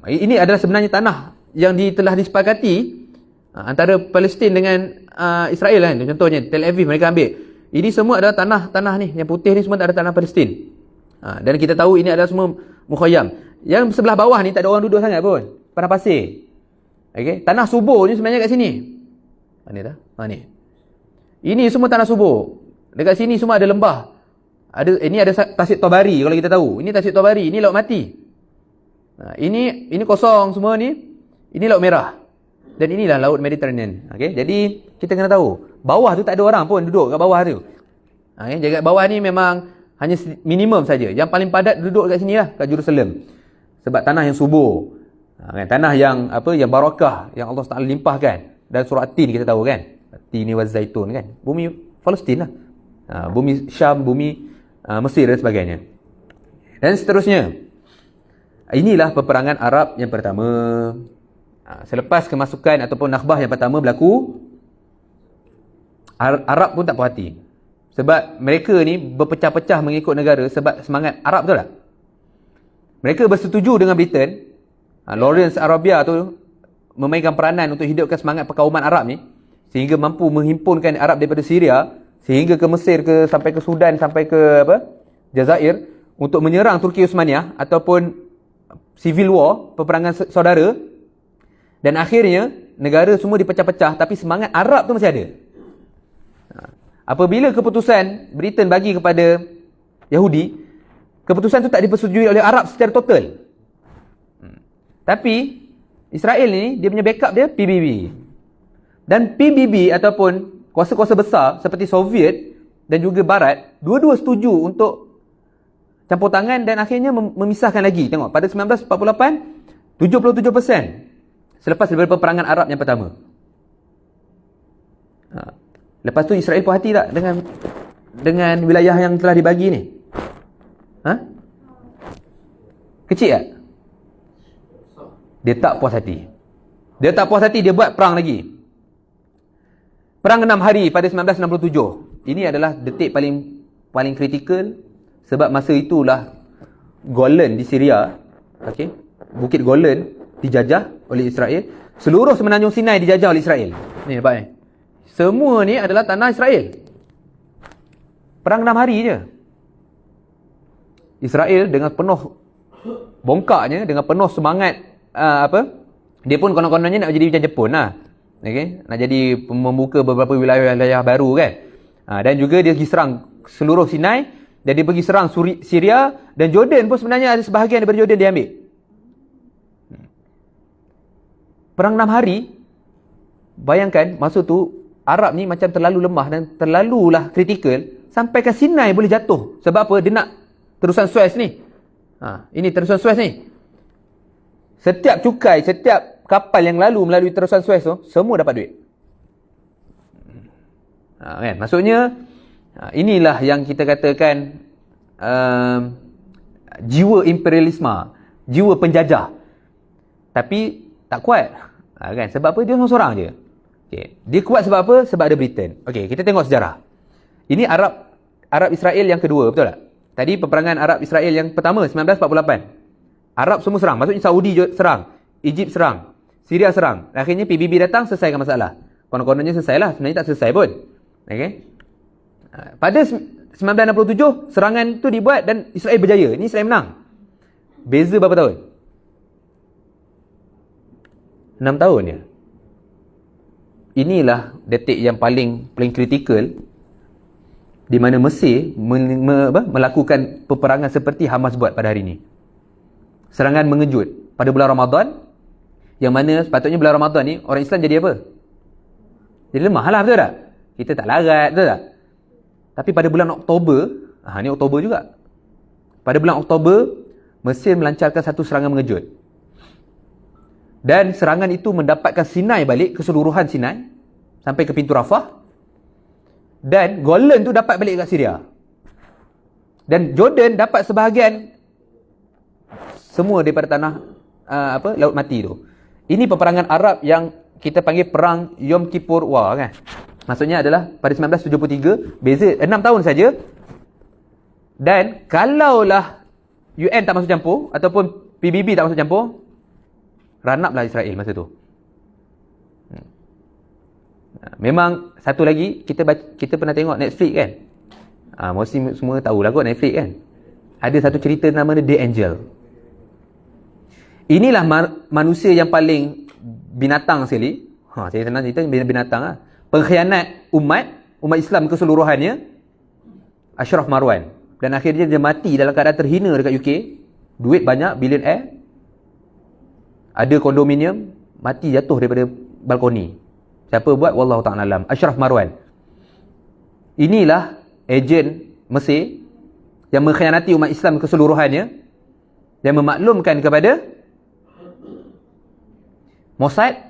Ini adalah sebenarnya tanah yang telah disepakati antara Palestin dengan Israel kan. Contohnya Tel Aviv mereka ambil. Ini semua adalah tanah ni, yang putih ni semua adalah tanah Palestin. Dan kita tahu ini adalah semua mukhayyam. Yang sebelah bawah ni tak ada orang duduk sangat pun. Padang pasir. Okey, tanah subur ni sebenarnya kat sini. Ni dah. Ni. Ini semua tanah subur. Dekat sini semua ada lembah. Ini ada Tasik Tabari kalau kita tahu. Ini Tasik Tabari, ini Laut Mati. Ini kosong semua ni. Ini Laut Merah. Dan inilah Laut Mediterranean. Okey, jadi kita kena tahu, bawah tu tak ada orang pun duduk kat bawah tu. Okey, kat bawah ni memang hanya minimum saja. Yang paling padat duduk kat sini lah, kat Jerusalem. Sebab tanah yang subur. Tanah yang yang barakah, yang Allah Taala limpahkan. Dan surah At-Tin kita tahu kan. At-Tin wa Zaitun kan. Bumi Palestin lah. Bumi Syam, bumi Mesir dan sebagainya. Dan seterusnya. Inilah peperangan Arab yang pertama. Selepas kemasukan ataupun Nakbah yang pertama berlaku, Arab pun tak puas hati. Sebab mereka ni berpecah-pecah mengikut negara sebab semangat Arab, betul tak? Mereka bersetuju dengan Britain. Lawrence Arabia tu memainkan peranan untuk hidupkan semangat perkauman Arab ni, sehingga mampu menghimpunkan Arab daripada Syria sehingga ke Mesir, sampai ke Sudan, sampai ke Jazair, untuk menyerang Turki Uthmaniyah ataupun civil war, peperangan saudara. Dan akhirnya negara semua dipecah-pecah, tapi semangat Arab tu masih ada. Apabila keputusan Britain bagi kepada Yahudi, keputusan tu tak dipersetujui oleh Arab secara total. Tapi Israel ni, dia punya backup dia PBB. Dan PBB ataupun kuasa-kuasa besar seperti Soviet dan juga Barat, dua-dua setuju untuk campur tangan dan akhirnya memisahkan lagi. Tengok, pada 1948, 77% selepas daripada peperangan Arab yang pertama. Lepas tu Israel puas hati tak dengan wilayah yang telah dibagi ni? Kecil tak? Dia tak puas hati. Dia buat perang lagi. Perang 6 hari pada 1967. Ini adalah detik paling kritikal, sebab masa itulah Golan di Syria, okey, Bukit Golan dijajah oleh Israel. Seluruh semenanjung Sinai dijajah oleh Israel. Ni nampak ni. Semua ni adalah tanah Israel. Perang 6 hari je. Israel dengan penuh bongkaknya, dengan penuh semangat dia pun konon-kononnya nak jadi macam Jepun lah. Okay? Nak jadi membuka beberapa wilayah baru kan. Dan juga dia pergi serang seluruh Sinai, dan dia pergi serang Syria, dan Jordan pun sebenarnya ada sebahagian daripada Jordan dia ambil. Perang 6 hari. Bayangkan masa tu Arab ni macam terlalu lemah dan terlalulah kritikal, sampai ke Sinai boleh jatuh. Sebab apa? Dia nak terusan Suez ni. Ini terusan Suez ni. Setiap cukai, setiap kapal yang lalu melalui terusan Suez tu, semua dapat duit. Kan? Maksudnya, inilah yang kita katakan jiwa imperialisme, jiwa penjajah. Tapi tak kuat. Kan? Sebab apa? Dia seorang je. Okay. Dia kuat sebab apa? Sebab ada Britain. Okey, kita tengok sejarah. Ini Arab Israel yang kedua, betul tak? Tadi peperangan Arab Israel yang pertama 1948. Arab semua serang. Maksudnya Saudi serang, Egypt serang, Syria serang. Akhirnya PBB datang, selesaikan masalah. Konon-kononnya selesai lah. Sebenarnya tak selesai pun. Okey. Pada 1967 serangan tu dibuat dan Israel berjaya. Ini Israel menang. Beza berapa tahun? 6 tahun je. Inilah detik yang paling kritikal di mana Mesir melakukan peperangan seperti Hamas buat pada hari ini. Serangan mengejut pada bulan Ramadan, yang mana sepatutnya bulan Ramadan ni orang Islam jadi apa? Jadi lemah lah, betul tak? Kita tak larat, betul tak? Tapi pada bulan Oktober, ni Oktober juga. Pada bulan Oktober, Mesir melancarkan satu serangan mengejut. Dan serangan itu mendapatkan Sinai balik, keseluruhan Sinai, sampai ke pintu Rafah. Dan Golan tu dapat balik kat Syria. Dan Jordan dapat sebahagian semua daripada tanah Laut Mati tu. Ini peperangan Arab yang kita panggil perang Yom Kippur War kan. Maksudnya adalah pada 1973, beza 6 tahun saja. Dan kalaulah UN tak masuk campur ataupun PBB tak masuk campur, run up lah Israel masa tu. Memang satu lagi, kita pernah tengok Netflix kan. Mesti semua tahulah kot Netflix kan. Ada satu cerita nama dia The Angel. Inilah manusia yang paling binatang sekali. Saya senang cerita binatang lah. Pengkhianat umat Islam keseluruhannya, Ashraf Marwan. Dan akhirnya dia mati dalam keadaan terhina dekat UK. Duit banyak, billionaire. Ada kondominium, mati jatuh daripada balkoni. Siapa buat? Wallahu ta'ala alam. Ashraf Marwan. Inilah ejen Mesir yang mengkhianati umat Islam keseluruhannya, yang memaklumkan kepada Mossad,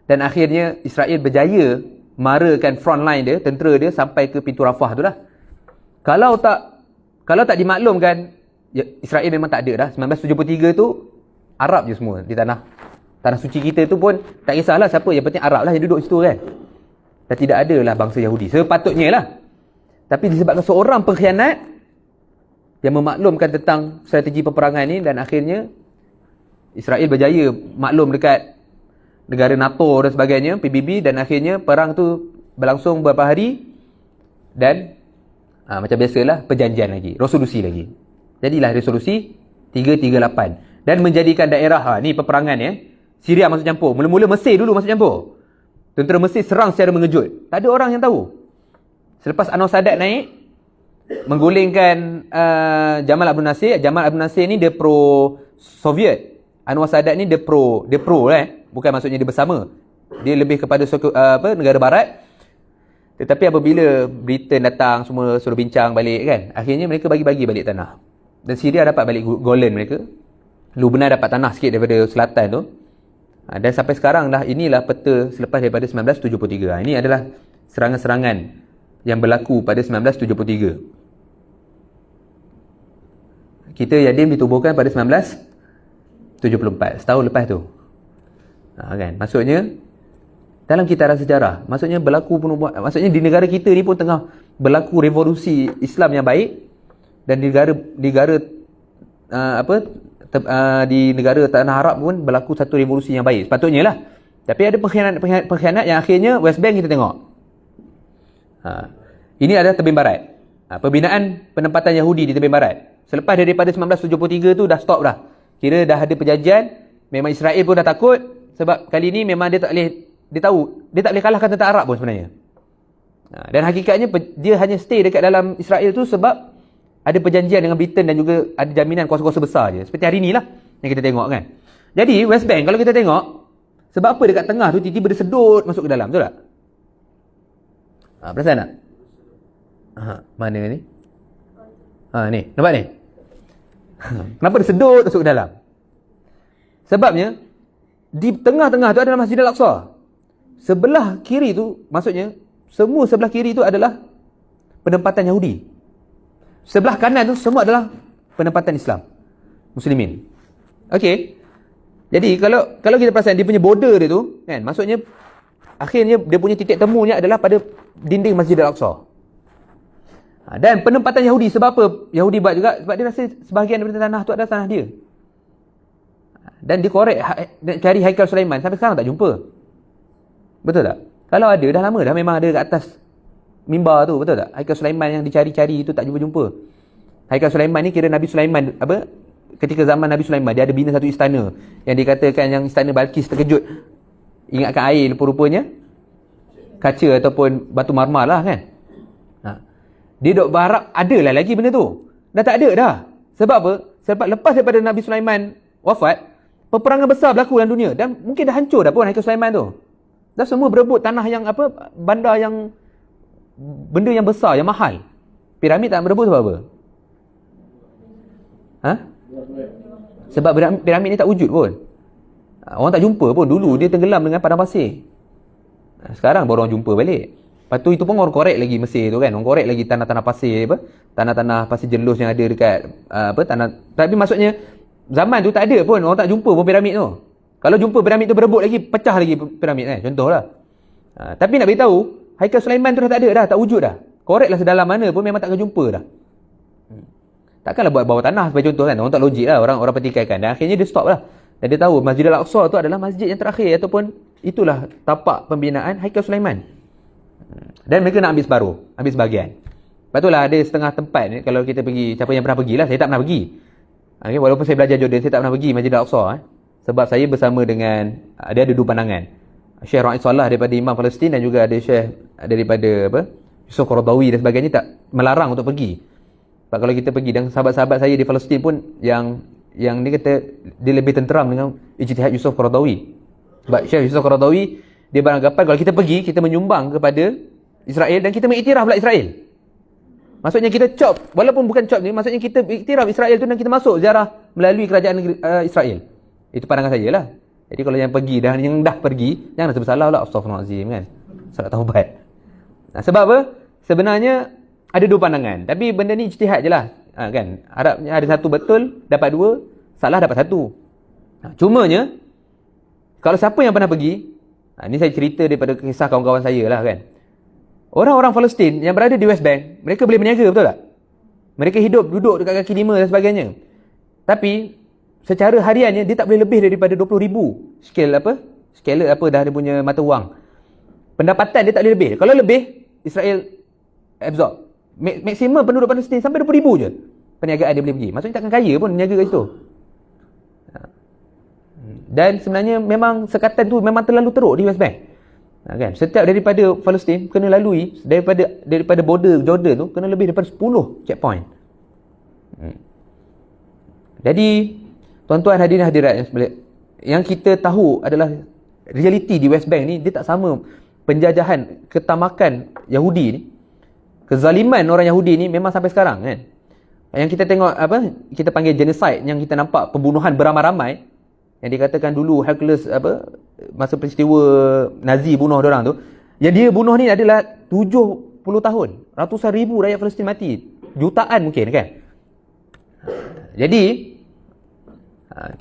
dan akhirnya Israel berjaya marakan front line dia, tentera dia sampai ke pintu Rafah tu lah. Kalau tak dimaklumkan, Israel memang tak ada dah. 1973 tu Arab je semua di tanah suci kita tu pun tak kisahlah siapa, yang penting Arab lah yang duduk situ kan. Dan tidak ada lah bangsa Yahudi sepatutnya lah. Tapi disebabkan seorang pengkhianat yang memaklumkan tentang strategi peperangan ni, dan akhirnya Israel berjaya maklum dekat negara NATO dan sebagainya, PBB, dan akhirnya perang tu berlangsung beberapa hari, dan macam biasalah perjanjian lagi, resolusi lagi. Jadilah resolusi 338 dan menjadikan daerah ni peperangan ya. Syria masuk campur. Mula-mula Mesir dulu masuk campur. Tentera Mesir serang secara mengejut. Tak ada orang yang tahu. Selepas Anwar Sadat naik, menggulingkan Jamal Abdul Nasir. Jamal Abdul Nasir ni dia pro-Soviet. Anwar Sadat ni dia pro bukan maksudnya dia bersama. Dia lebih kepada negara barat. Tetapi apabila Britain datang, semua suruh bincang balik kan, akhirnya mereka bagi-bagi balik tanah. Dan Syria dapat balik Golan mereka. Lebanon dapat tanah sikit daripada selatan tu. Dan sampai sekarang dah, inilah peta selepas daripada 1973. Ini adalah serangan-serangan yang berlaku pada 1973. Kita Yadim ditubuhkan pada 1974, setahun lepas tu. Kan? Maksudnya dalam kitaran sejarah, maksudnya berlaku penubuhan, maksudnya di negara kita ni pun tengah berlaku revolusi Islam yang baik, dan di negara tanah Arab pun berlaku satu revolusi yang baik sepatutnya lah. Tapi ada pengkhianat yang akhirnya West Bank kita tengok. Ini adalah tebing barat. Pembinaan penempatan Yahudi di tebing barat. Selepas daripada 1973 tu dah stop dah. Kira dah ada perjanjian. Memang Israel pun dah takut, sebab kali ni memang dia tak boleh kalahkan tentara Arab pun sebenarnya. Dan hakikatnya dia hanya stay dekat dalam Israel tu sebab ada perjanjian dengan Britain, dan juga ada jaminan kuasa-kuasa besar je. Seperti hari ni lah yang kita tengok kan. Jadi West Bank kalau kita tengok, sebab apa dekat tengah tu tiba-tiba dia sedut masuk ke dalam, betul tak? Perasan tak? Mana ni? Ni, nampak ni? Kenapa dia sedut masuk ke dalam? Sebabnya di tengah-tengah tu adalah Masjid Al-Aqsa. Sebelah kiri tu, maksudnya semua sebelah kiri tu adalah penempatan Yahudi. Sebelah kanan tu semua adalah penempatan Islam, Muslimin. Okey. Jadi kalau kita perasan dia punya border dia tu kan, maksudnya akhirnya dia punya titik temunya adalah pada dinding Masjid Al-Aqsa. Dan penempatan Yahudi, sebab apa Yahudi buat juga? Sebab dia rasa sebahagian daripada tanah tu adalah tanah dia. Dan dia korek cari Haikal Sulaiman, sampai sekarang tak jumpa. Betul tak? Kalau ada, dah lama dah memang ada kat atas mimbar tu, betul tak? Haikal Sulaiman yang dicari-cari tu tak jumpa-jumpa. Haikal Sulaiman ni kira Nabi Sulaiman, ketika zaman Nabi Sulaiman dia ada bina satu istana yang dikatakan yang istana Balkis terkejut. Ingatkan air rupa-rupanya kaca ataupun batu marmar lah kan. Dia dok berharap adalah lagi benda tu. Dah tak ada dah. Sebab apa? Sebab lepas daripada Nabi Sulaiman wafat, peperangan besar berlaku dalam dunia dan mungkin dah hancur dah pun Haikal Sulaiman tu. Dah semua berebut tanah yang apa, bandar yang benda yang besar, yang mahal. Piramid tak berebut sebab apa? Ha? Sebab piramid ni tak wujud pun. Orang tak jumpa pun. Dulu dia tenggelam dengan padang pasir. Sekarang baru orang jumpa balik. Lepas tu itu pun orang korek lagi Mesir tu kan. Orang korek lagi tanah-tanah pasir apa? Tanah-tanah pasir jelus yang ada dekat apa tanah. Tapi maksudnya zaman tu tak ada pun, orang tak jumpa pun piramid tu. Kalau jumpa piramid tu berebut lagi, pecah lagi piramid kan. Contohlah. Tapi nak beritahu, Haikal Sulaiman tu dah tak ada dah, tak wujud dah. Koreklah sedalam mana pun memang takkan jumpa dah. Takkanlah buat bawah tanah sebagai contoh kan. Orang tak logik lah, orang pertikaikan. Dan akhirnya dia stop lah. Dan dia tahu Masjid Al-Aqsa tu adalah masjid yang terakhir ataupun itulah tapak pembinaan Haikal Sulaiman. Dan mereka nak ambil separuh, ambil sebahagian. Lepas tu lah ada setengah tempat ni, kalau kita pergi, siapa yang pernah pergi lah, saya tak pernah pergi. Okay, walaupun saya belajar Jordan, saya tak pernah pergi Masjid Al-Aqsa. Sebab saya bersama dengan, dia ada dua pandangan. Syekh Ra'id Salah daripada Imam Palestin dan juga ada Syekh daripada apa, Yusuf Qaradawi dan sebagainya tak melarang untuk pergi. Sebab kalau kita pergi, dan sahabat-sahabat saya di Palestin pun yang dia kata dia lebih tenteram dengan ijtihad Yusuf Qaradawi. Sebab Syekh Yusuf Qaradawi dia beranggapan kalau kita pergi, kita menyumbang kepada Israel dan kita mengiktiraf pula Israel. Maksudnya kita chop, walaupun bukan chop ni, maksudnya kita iktiraf Israel tu dan kita masuk ziarah melalui kerajaan negeri, Israel. Itu pandangan saya lah. Jadi kalau yang pergi dan yang dah pergi, jangan rasa bersalah pula, astagfirullahalazim kan. Salat taubat. Sebab apa? Sebenarnya ada dua pandangan. Tapi benda ni ijtihad je lah. Kan? Harapnya ada satu betul, dapat dua, salah dapat satu. Cumanya, kalau siapa yang pernah pergi, ni saya cerita daripada kisah kawan-kawan saya lah kan. Orang-orang Palestin yang berada di West Bank, mereka boleh berniaga, betul tak? Mereka hidup, duduk dekat kaki lima dan sebagainya. Tapi, secara hariannya, dia tak boleh lebih daripada 20,000 skala apa dah dia punya mata wang. Pendapatan dia tak boleh lebih. Kalau lebih, Israel absorb. Maksimum penduduk Palestin sampai 20,000 je perniagaan dia boleh pergi. Maksudnya takkan kaya pun berniaga kat situ. Dan sebenarnya memang sekatan tu memang terlalu teruk di West Bank. Kan? Setiap daripada Palestin kena lalui daripada border Jordan tu kena lebih daripada 10 checkpoint. Jadi tuan-tuan hadirin hadirat yang kita tahu adalah realiti di West Bank ni, dia tak sama penjajahan ketamakan Yahudi ni. Kezaliman orang Yahudi ni memang sampai sekarang kan. Yang kita tengok apa, kita panggil genocide, yang kita nampak pembunuhan beramai-ramai yang dikatakan dulu Hercules apa, masa peristiwa Nazi bunuh orang tu, yang dia bunuh ni adalah 70 tahun, ratusan ribu rakyat Palestin mati, jutaan mungkin kan. Jadi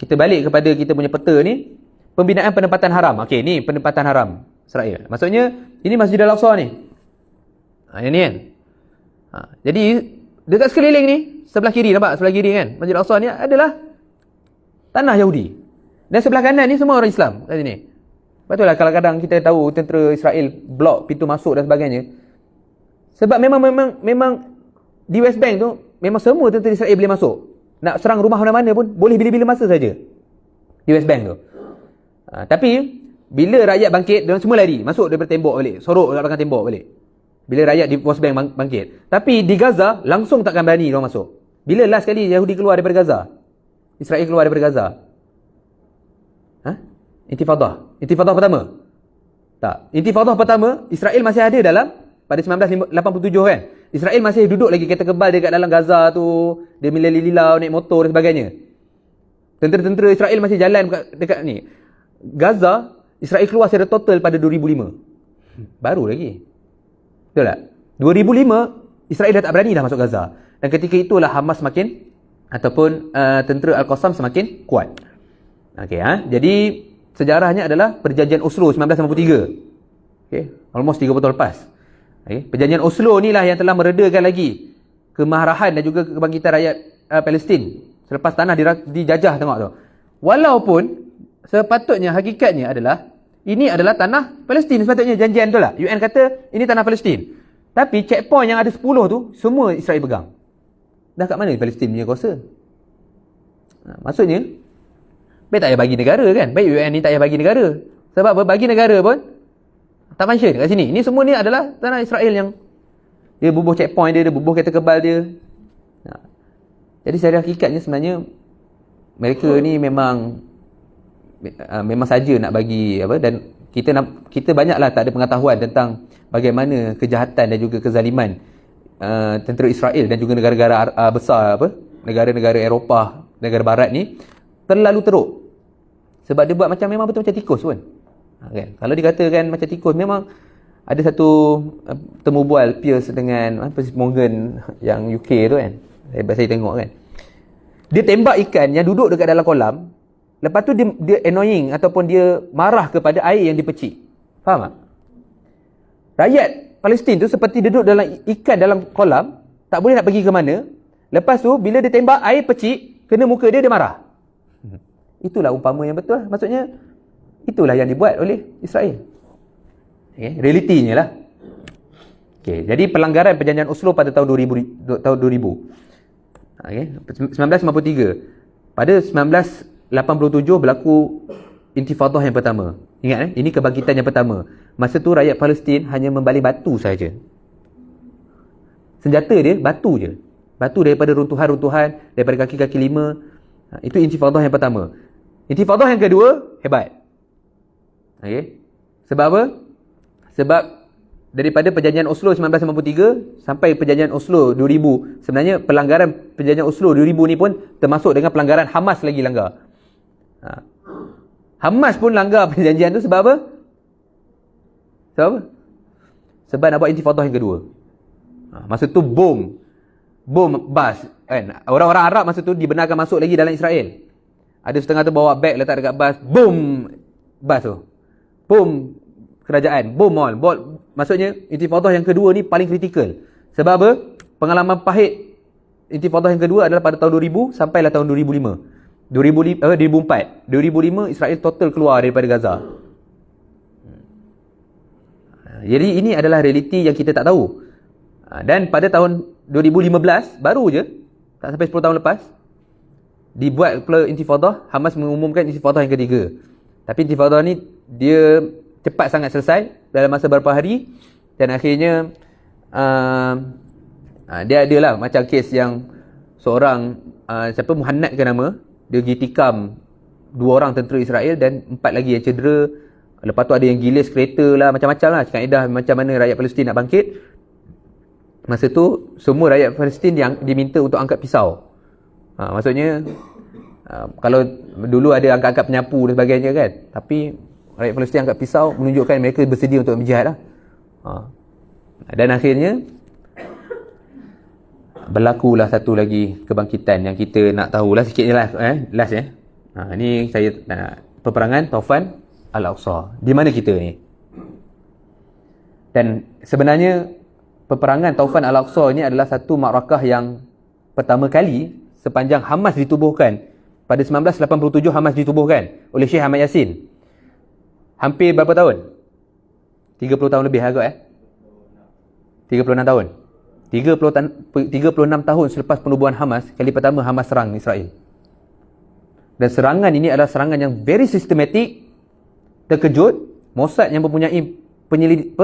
kita balik kepada kita punya peta ni, pembinaan penempatan haram. Okey, ni penempatan haram Israel. Maksudnya ini Masjid Al-Aqsa ni. Ini kan. Jadi dekat sekeliling ni, sebelah kiri, nampak sebelah kiri kan, Masjid Al-Aqsa ni adalah tanah Yahudi. Dan sebelah kanan ni semua orang Islam kat sini. Betul lah kadang-kadang kita tahu tentera Israel blok pintu masuk dan sebagainya. Sebab memang di West Bank tu memang semua tentera Israel boleh masuk. Nak serang rumah mana-mana pun boleh bila-bila masa saja di West Bank tu. Tapi bila rakyat bangkit, dia semua lari, masuk daripada tembok balik, sorok kat belakang tembok balik. Bila rakyat di West Bank bangkit. Tapi di Gaza langsung takkan berani dia masuk. Bila last kali Yahudi keluar daripada Gaza? Israel keluar daripada Gaza? Intifadah pertama? Tak. Intifadah pertama, Israel masih ada dalam pada 1987 kan. Israel masih duduk lagi kereta kebal dekat dalam Gaza tu, dia melilau naik motor dan sebagainya. Tentera-tentera Israel masih jalan dekat ni. Gaza, Israel keluar secara total pada 2005. Baru lagi. Betul tak? 2005, Israel dah tak berani dah masuk Gaza. Dan ketika itulah Hamas semakin, ataupun tentera Al-Qassam semakin kuat. Okey, jadi sejarahnya adalah perjanjian Oslo 1953. Okey, almost 30 tahun lepas. Okey, perjanjian Oslo ni lah yang telah meredakan lagi kemarahan dan juga kebangkitan rakyat Palestin selepas tanah dijajah, tengok tu. Walaupun sepatutnya hakikatnya adalah ini adalah tanah Palestin, sepatutnya janjian tu lah. UN kata ini tanah Palestin. Tapi checkpoint yang ada 10 tu semua Israel pegang. Dah kat mana Palestin punya kuasa? Maksudnya baik tak payah bagi negara kan. Baik UN ni tak payah bagi negara. Sebab apa? Bagi negara pun tak function kat sini. Ini semua ni adalah tanah Israel yang Dia bubuh checkpoint dia bubuh kereta kebal dia. Jadi secara hakikatnya sebenarnya mereka ni memang saja nak bagi apa, dan kita banyaklah tak ada pengetahuan tentang bagaimana kejahatan dan juga kezaliman tentera Israel dan juga negara-negara besar negara-negara Eropah, negara barat ni terlalu teruk. Sebab dia buat memang betul macam tikus pun. Kan? Kalau dikatakan macam tikus, memang ada satu temu bual Pierce dengan Percy Morgan yang UK tu kan. Saya tengok kan. Dia tembak ikan yang duduk dekat dalam kolam. Lepas tu dia annoying ataupun dia marah kepada air yang dipecik. Faham tak? Rakyat Palestin tu seperti duduk dalam ikan dalam kolam, tak boleh nak pergi ke mana. Lepas tu bila dia tembak air pecik, kena muka dia marah. Itulah umpama yang betul. Maksudnya itulah yang dibuat oleh Israel. Okay, realitinya lah. Okay, jadi pelanggaran perjanjian Oslo pada tahun 2000. Okay, 1953. Pada 1987 berlaku Intifadah yang pertama. Ingat ini kebangkitan yang pertama. Masa tu rakyat Palestin hanya membaling batu saja. Senjata dia batu je. Batu daripada runtuhan-runtuhan, daripada kaki-kaki lima. Itu Intifadah yang pertama. Intifadah yang kedua hebat. Okay. Sebab apa? Sebab daripada perjanjian Oslo 1953 sampai perjanjian Oslo 2000, sebenarnya pelanggaran perjanjian Oslo 2000 ni pun termasuk dengan pelanggaran Hamas lagi langgar. Hamas pun langgar perjanjian tu sebab apa? Sebab apa? Sebab nak buat Intifadah yang kedua. Masa tu bom bas kan. Orang-orang Arab masa tu dibenarkan masuk lagi dalam Israel. Ada setengah tu bawa beg letak dekat bas, bom bas tu. Bom kerajaan, bom mall. Maksudnya Intifadah yang kedua ni paling kritikal. Sebab apa? Pengalaman pahit Intifadah yang kedua adalah pada tahun 2000 sampailah tahun 2005. 2004. 2005 Israel total keluar daripada Gaza. Jadi ini adalah realiti yang kita tak tahu. Dan pada tahun 2015 baru je, tak sampai 10 tahun lepas, dibuat pula Intifadah. Hamas mengumumkan Intifadah yang ketiga. Tapi Intifadah ni dia cepat sangat selesai dalam masa beberapa hari, dan akhirnya dia adalah macam kes yang seorang Muhannad ke nama, dia pergi tikam 2 orang tentera Israel dan 4 lagi yang cedera. Lepas tu ada yang gilis kereta lah, macam-macam lah kaedah macam mana rakyat Palestin nak bangkit. Masa tu semua rakyat Palestin yang diminta untuk angkat pisau. Maksudnya kalau dulu ada angkat-angkat penyapu dan sebagainya kan, tapi rakyat Palestin angkat pisau menunjukkan mereka bersedia untuk berjihad lah. Dan akhirnya berlakulah satu lagi kebangkitan yang kita nak tahulah sikit je lah. Last ni saya peperangan Taufan Al-Aqsa. Di mana kita ni? Dan sebenarnya peperangan Taufan Al-Aqsa ni adalah satu makrakah yang pertama kali sepanjang Hamas ditubuhkan. Pada 1987 Hamas ditubuhkan oleh Syekh Ahmad Yassin. Hampir berapa tahun? 30 tahun lebih agak 36 tahun. 36 tahun selepas penubuhan Hamas, kali pertama Hamas serang Israel. Dan serangan ini adalah serangan yang very systematic, terkejut. Mossad yang mempunyai penyelidik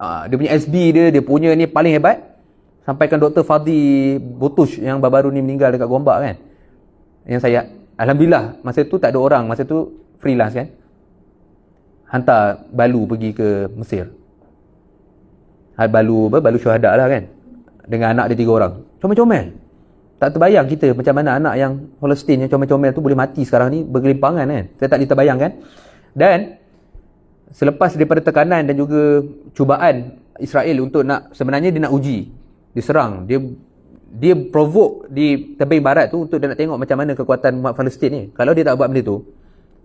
dia punya SB dia punya ni paling hebat. Sampaikan Dr. Fadhi Butush yang baru-baru ni meninggal dekat Gombak kan. Yang saya alhamdulillah masa tu tak ada orang, masa tu freelance kan. Hantar balu pergi ke Mesir. Balu syuhada lah kan, dengan anak dia 3 orang. Comel-comel. Tak terbayang kita macam mana anak yang Palestin yang comel-comel tu boleh mati sekarang ni bergelimpangan kan. Saya tak terbayangkan. Dan selepas daripada tekanan dan juga cubaan Israel untuk sebenarnya dia nak uji, dia serang, dia provoke di tebing barat tu untuk dia nak tengok macam mana kekuatan umat Palestin ni. Kalau dia tak buat benda tu,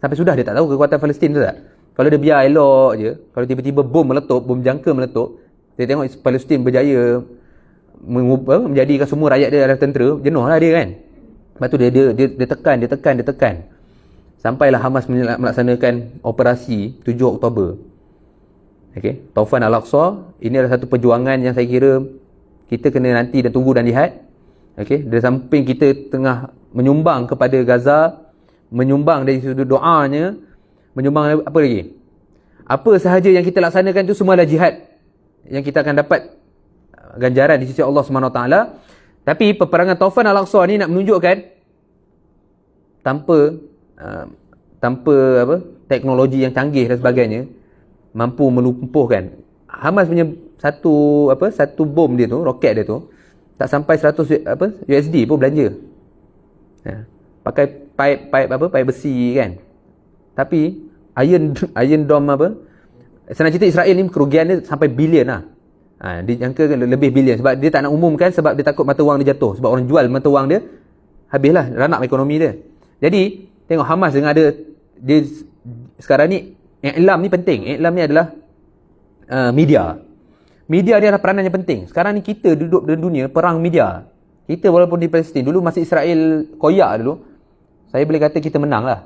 sampai sudah dia tak tahu kekuatan Palestin tu tak. Kalau dia biar elok je, kalau tiba-tiba bom meletup, bom jangka meletup, dia tengok Palestin berjaya menjadikan semua rakyat dia adalah tentera, jenuh lah dia kan. Lepas tu dia tekan. Sampailah Hamas melaksanakan operasi 7 Oktober. Okay. Taufan Al-Aqsa, ini adalah satu perjuangan yang saya kira kita kena nanti dan tunggu dan lihat. Okay. Dari samping kita tengah menyumbang kepada Gaza, menyumbang dari sudut doanya, menyumbang apa lagi? Apa sahaja yang kita laksanakan itu semua adalah jihad yang kita akan dapat ganjaran di sisi Allah SWT. Tapi peperangan Taufan Al-Aqsa ni nak menunjukkan tanpa teknologi yang canggih dan sebagainya mampu melumpuhkan. Hamas punya satu bom dia tu, roket dia tu tak sampai 100 USD pun belanja. Pakai pipe besi kan. Tapi Iron Dome senang cerita, Israel ni kerugian dia sampai bilion lah. Dijangka lebih bilion sebab dia tak nak umumkan, sebab dia takut mata wang dia jatuh, sebab orang jual mata wang dia, habislah ranak ekonomi dia. Jadi tengok Hamas dengan dia sekarang ni, iklam ni penting. Iklam ni adalah media ni adalah peranan yang penting. Sekarang ni kita duduk di dunia perang media. Kita walaupun di Palestin dulu masa Israel koyak dulu, saya boleh kata kita menang lah.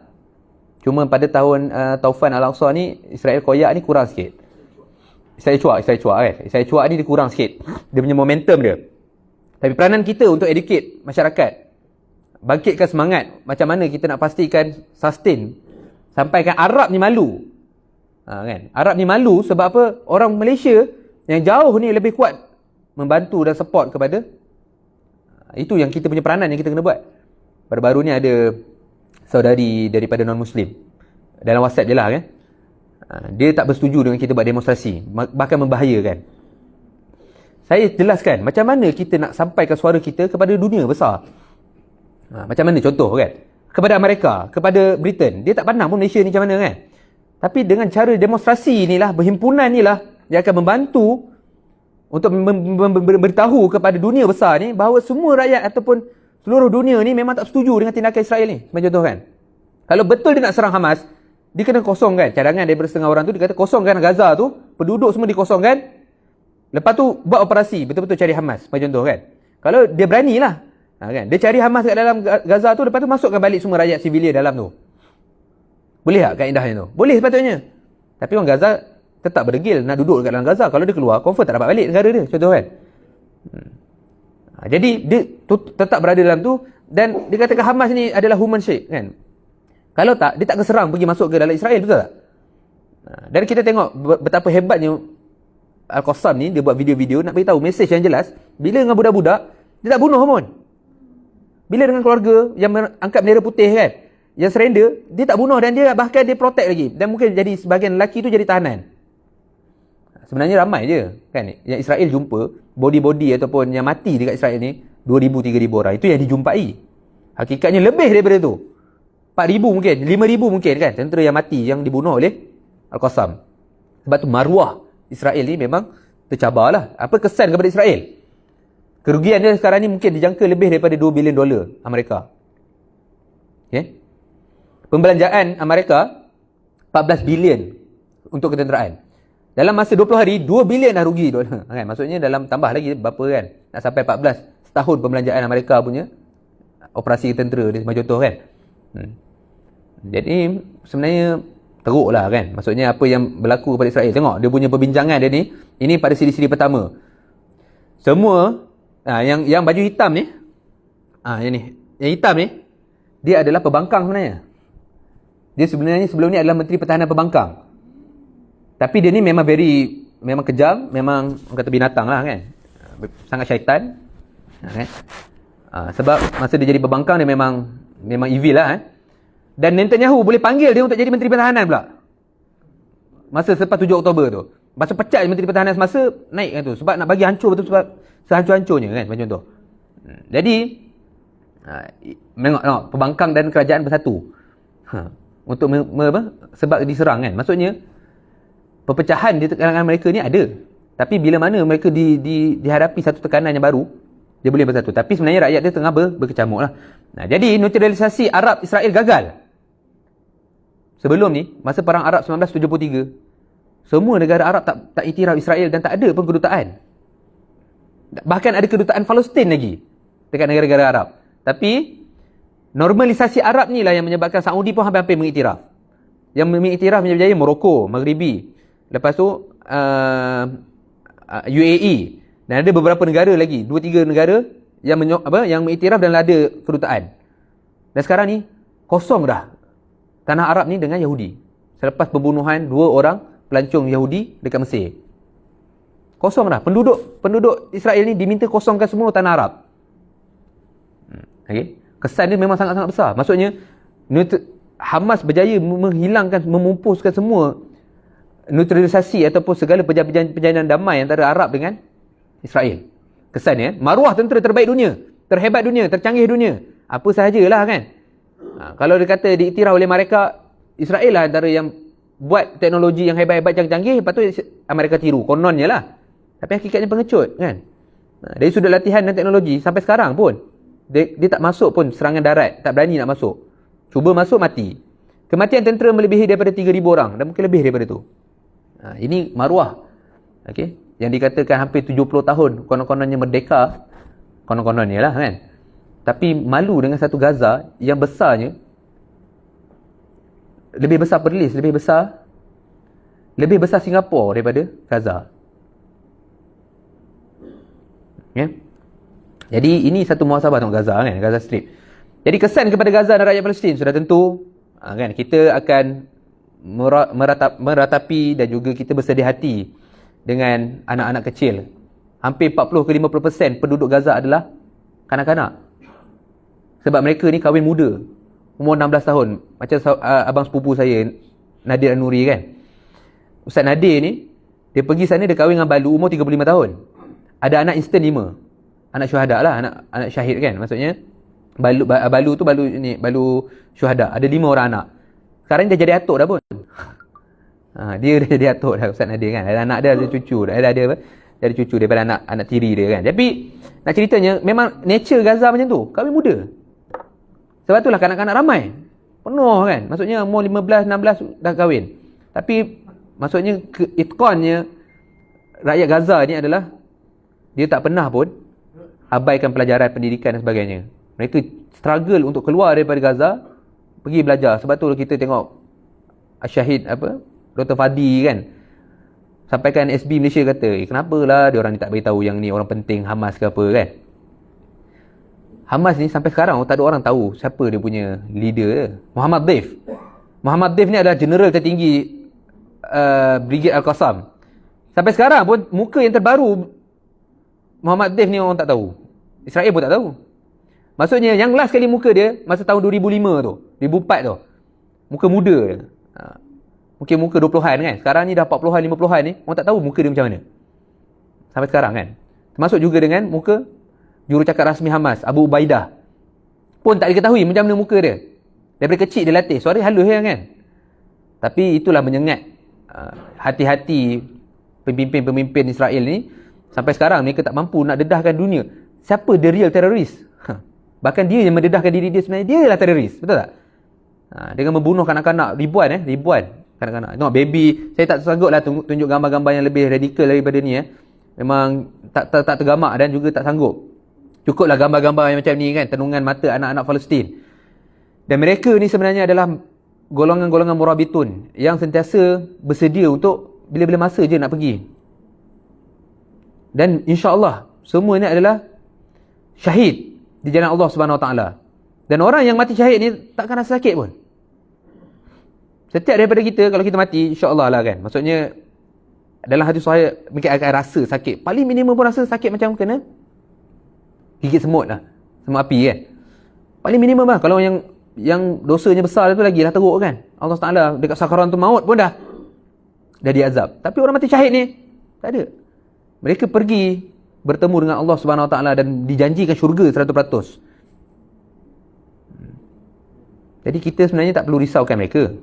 Cuma pada tahun Taufan Al-Aqsa ni, Israel koyak ni kurang sikit. Saya cuak ni dia kurang sikit, dia punya momentum dia. Tapi peranan kita untuk educate masyarakat, bangkitkan semangat, macam mana kita nak pastikan sustain, sampaikan Arab ni malu. Kan? Arab ni malu sebab apa? Orang Malaysia yang jauh ni lebih kuat membantu dan support kepada. Itu yang kita punya peranan yang kita kena buat. Baru-baru ni ada saudari daripada non-Muslim dalam WhatsApp je lah kan, dia tak bersetuju dengan kita buat demonstrasi, bahkan membahayakan. Saya jelaskan macam mana kita nak sampaikan suara kita kepada dunia besar. Macam mana contoh kan, kepada Amerika, kepada Britain. Dia tak pandang pun Malaysia ni macam mana kan. Tapi dengan cara demonstrasi inilah, berhimpunan inilah yang akan membantu untuk beritahu kepada dunia besar ni bahawa semua rakyat ataupun seluruh dunia ni memang tak setuju dengan tindakan Israel ni. Macam contoh kan, kalau betul dia nak serang Hamas, dia kena kosongkan cadangan daripada setengah orang tu. Dia kata kosongkan Gaza tu, penduduk semua dikosongkan, lepas tu buat operasi, betul-betul cari Hamas. Macam contoh kan, kalau dia beranilah kan, dia cari Hamas kat dalam Gaza tu, lepas tu masukkan balik semua rakyat sivilia dalam tu. Boleh tak kaedahnya tu? Boleh sepatutnya. Tapi orang Gaza tetap berdegil nak duduk kat dalam Gaza. Kalau dia keluar, confirm tak dapat balik negara dia. Contoh kan. Jadi dia tetap berada dalam tu. Dan dia katakan Hamas ni adalah human shake kan. Kalau tak, dia tak keserang pergi masuk ke dalam Israel, betul tak? Dan kita tengok betapa hebatnya Al-Qassam ni, dia buat video-video nak beritahu mesej yang jelas. Bila dengan budak-budak, dia tak bunuh pun. Bila dengan keluarga yang angkat bendera putih kan, yang surrender, dia tak bunuh, dan dia bahkan dia protect lagi. Dan mungkin jadi sebahagian lelaki tu jadi tahanan. Sebenarnya ramai je kan yang Israel jumpa, body-body ataupun yang mati dekat Israel ni 2,000-3,000 orang. Itu yang dijumpai. Hakikatnya lebih daripada tu. 4,000 mungkin, 5,000 mungkin kan, tentera yang mati, yang dibunuh oleh Al-Qassam. Sebab tu maruah Israel ni memang tercabar lah. Apa kesan kepada Israel? Kerugian dia sekarang ni mungkin dijangka lebih daripada $2 bilion Amerika. Okay? Pembelanjaan Amerika 14 bilion untuk ketenteraan. Dalam masa 20 hari 2 bilion dah rugi dolar kan. Maksudnya dalam tambah lagi berapa kan, nak sampai 14 setahun pembelanjaan Amerika punya operasi tentera dia, macam contoh kan. Jadi sebenarnya teruk lah kan. Maksudnya apa yang berlaku kepada Israel. Tengok dia punya perbincangan dia ni. Ini pada siri-siri pertama. Semua yang baju hitam ni, yang hitam ni, dia adalah pembangkang sebenarnya. Dia sebenarnya sebelum ni adalah Menteri Pertahanan Pembangkang. Tapi dia ni memang memang kejam, memang orang kata binatang lah kan. Sangat syaitan. Kan? Sebab masa dia jadi pembangkang dia memang evil lah kan. Dan Netanyahu boleh panggil dia untuk jadi Menteri Pertahanan pula. Masa selepas 7 Oktober tu. Masa pecat Menteri Pertahanan semasa, naik kan tu. Sebab nak bagi hancur betul, sebab sehancur-hancurnya kan, macam tu. Jadi tengok pembangkang dan kerajaan bersatu. Untuk sebab diserang kan. Maksudnya perpecahan di kalangan mereka ni ada. Tapi bila mana mereka dihadapi satu tekanan yang baru, dia boleh bersatu. Tapi sebenarnya rakyat dia tengah berkecamuk lah. Jadi neutralisasi Arab Israel gagal. Sebelum ni, masa perang Arab 1973, semua negara Arab tak iktiraf Israel dan tak ada pun kedutaan. Bahkan ada kedutaan Palestin lagi dekat negara-negara Arab. Tapi normalisasi Arab ni lah yang menyebabkan Saudi pun hampir mengiktiraf. Yang mengiktiraf menjadi Morocco, Maghribi. Lepas tu UAE. Dan ada beberapa negara lagi, 2-3 negara yang mengiktiraf dan ada kedutaan. Dan sekarang ni kosong dah tanah Arab ni dengan Yahudi. Selepas pembunuhan 2 orang pelancong Yahudi dekat Mesir. Kosong dah. Penduduk Israel ni diminta kosongkan semua tanah Arab. Okay. Kesan dia memang sangat-sangat besar. Maksudnya Hamas berjaya menghilangkan, memumpuskan semua neutralisasi ataupun segala perjanjian damai antara Arab dengan Israel. Kesannya, maruah tentera terbaik dunia, terhebat dunia, tercanggih dunia. Apa sahajalah kan. Kalau dia kata diiktiraf oleh mereka, Israel lah antara yang buat teknologi yang hebat-hebat, canggih-canggih, lepas tu Amerika tiru. Kononnya lah. Tapi hakikatnya pengecut kan. Dari sudut latihan dan teknologi, sampai sekarang pun, dia tak masuk pun serangan darat. Tak berani nak masuk. Cuba masuk, mati. Kematian tentera melebihi daripada 3,000 orang. Dan mungkin lebih daripada tu. Ini maruah. Okay? Yang dikatakan hampir 70 tahun konon-kononnya merdeka. Konon-kononnya lah kan. Tapi malu dengan satu Gaza yang besarnya lebih besar Perlis, lebih besar Singapura daripada Gaza. Okay? Jadi ini satu muhasabah untuk Gaza kan, Gaza Strip. Jadi kesan kepada Gaza dan rakyat Palestin sudah tentu kan, kita akan meratapi dan juga kita bersedih hati dengan anak-anak kecil. Hampir 40 ke 50% penduduk Gaza adalah kanak-kanak. Sebab mereka ni kahwin muda, umur 16 tahun. Macam abang sepupu saya, Nadir An-Nuri kan. Ustaz Nadir ni, dia pergi sana, dia kahwin dengan balu umur 35 tahun. Ada anak instan 5. Anak syuhada lah, anak syahid kan. Maksudnya balu tu balu syuhada. Ada 5 orang anak. Sekarang dia jadi atuk dah pun. Dia dah jadi atuk dah, Ustaz Nadir kan. Ada anak dia, ada cucu dah. Dia ada cucu daripada anak tiri dia kan. Tapi nak ceritanya, memang nature Gaza macam tu, kahwin muda. Sebab itulah kanak-kanak ramai. Penuh kan. Maksudnya umur 15, 16 dah kahwin. Tapi maksudnya itqannya rakyat Gaza ni adalah dia tak pernah pun abaikan pelajaran pendidikan dan sebagainya. Mereka struggle untuk keluar daripada Gaza, pergi belajar. Sebab tu kita tengok Syahid Dr. Fadi kan, sampaikan SB Malaysia kata, kenapalah dia orang ni tak beritahu yang ni orang penting Hamas ke apa kan. Hamas ni sampai sekarang tak ada orang tahu siapa dia punya leader dia. Muhammad Deif. Muhammad Deif ni adalah general tertinggi Brigade Al-Qassam. Sampai sekarang pun muka yang terbaru Muhammad Deif ni orang tak tahu. Israel pun tak tahu. Maksudnya yang last kali muka dia masa tahun 2005 tu, 2004 tu. Muka muda dia. Mungkin muka 20-an kan. Sekarang ni dah 40-an, 50-an ni, orang tak tahu muka dia macam mana. Sampai sekarang kan. Termasuk juga dengan muka jurucakap rasmi Hamas, Abu Ubaidah. Pun tak diketahui macam mana muka dia. Daripada kecil dia latih. Suara halus kan. Tapi itulah menyengat hati-hati pemimpin-pemimpin Israel ni. Sampai sekarang mereka tak mampu nak dedahkan dunia. Siapa the real terrorist? Bahkan dia yang mendedahkan diri dia sebenarnya, dia ialah teroris. Betul tak? Dengan membunuh kanak-kanak ribuan kanak-kanak. Tengok baby, saya tak sanggup lah tunjuk gambar-gambar yang lebih radikal daripada ni. Memang tak tergamak dan juga tak sanggup. Cukuplah gambar-gambar yang macam ni kan, tenungan mata anak-anak Palestin. Dan mereka ni sebenarnya adalah golongan-golongan murabitun yang sentiasa bersedia untuk bila-bila masa je nak pergi. Dan insya-Allah semua ni adalah syahid di jalan Allah Subhanahu Wa Taala. Dan orang yang mati syahid ni takkan rasa sakit pun. Setiap daripada kita, kalau kita mati, insya-Allah lah kan. Maksudnya dalam hati saya mungkin akan rasa sakit. Paling minimum pun rasa sakit macam kena gigit semut lah. Semut api kan. Paling minimum lah. Kalau yang dosanya besar tu lagi dah teruk kan. Allah Taala dekat sakaratul maut pun dah diazab. Tapi orang mati syahid ni tak ada. Mereka pergi bertemu dengan Allah Subhanahu Wa Taala dan dijanjikan syurga 100%. Jadi kita sebenarnya tak perlu risaukan mereka.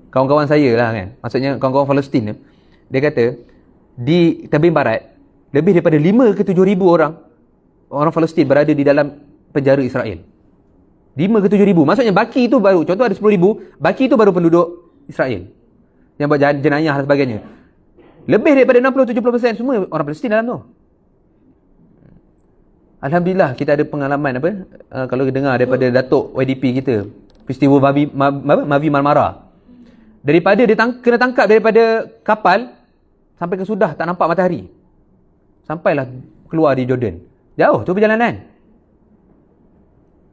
Kawan-kawan saya lah kan. Maksudnya kawan-kawan Palestin, dia kata di tebing barat lebih daripada 5 ke 7 ribu orang Palestin berada di dalam penjara Israel. 5 ke 7 ribu. Maksudnya baki itu baru, contoh ada 10 ribu, baki itu baru penduduk Israel yang buat jenayah dan sebagainya. Lebih daripada 60-70% semua orang Palestin dalam tu. Alhamdulillah kita ada pengalaman kalau dengar daripada Datuk YDP kita, peristiwa Mavi Marmara. Daripada dia kena tangkap daripada kapal sampai ke Sudah tak nampak matahari. Sampailah keluar di Jordan. Jauh tu perjalanan.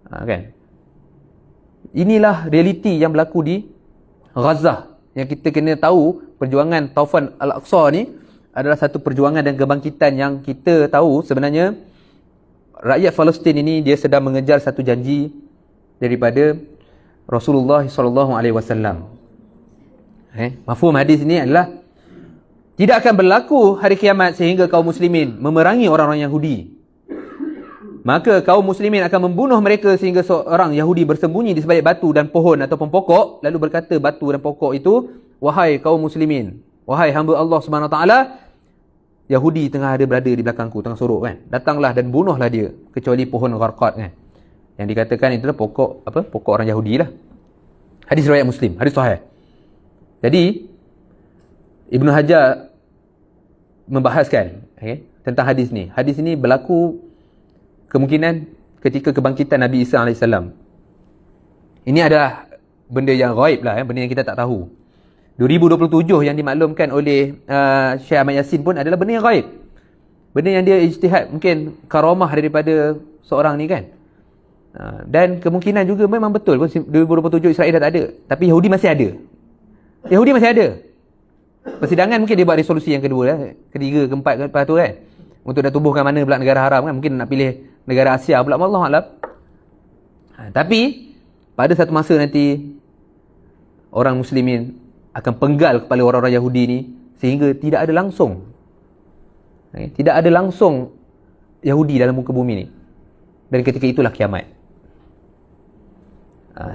Kan? Inilah realiti yang berlaku di Gaza. Yang kita kena tahu perjuangan Taufan Al-Aqsa ni adalah satu perjuangan dan kebangkitan yang kita tahu sebenarnya rakyat Palestin ini dia sedang mengejar satu janji daripada Rasulullah SAW. Mafhum hadis ini adalah tidak akan berlaku hari kiamat sehingga kaum muslimin memerangi orang-orang Yahudi. Maka kaum muslimin akan membunuh mereka sehingga seorang Yahudi bersembunyi di sebalik batu dan pohon ataupun pokok, lalu berkata batu dan pokok itu, wahai kaum muslimin, wahai hamba Allah Subhanahu Wa Taala, Yahudi tengah ada berada di belakangku, tengah sorok kan. Datanglah dan bunuhlah dia, kecuali pohon Gharqad kan. Yang dikatakan itulah pokok pokok orang Yahudi lah. Hadis riwayat Muslim, hadis sahih. Jadi Ibnu Hajar membahaskan tentang hadis ni. Hadis ni berlaku kemungkinan ketika kebangkitan Nabi Isa AS. Ini adalah benda yang ghaib lah, benda yang kita tak tahu. 2027 yang dimaklumkan oleh Syekh Ahmad Yasin pun adalah benda yang ghaib. Benda yang dia ijtihad, mungkin karamah daripada seorang ni kan. Dan kemungkinan juga memang betul pun 2027 Israel dah tak ada, tapi Yahudi masih ada. Yahudi masih ada. Persidangan mungkin dia buat resolusi yang kedua, ketiga, keempat, lepas tu kan, untuk dah tubuhkan mana pula negara haram kan. Mungkin nak pilih negara Asia pula, Wallahualam. Tapi pada satu masa nanti orang muslimin akan penggal kepala orang-orang Yahudi ni sehingga tidak ada langsung Yahudi dalam muka bumi ni. Dan ketika itulah kiamat.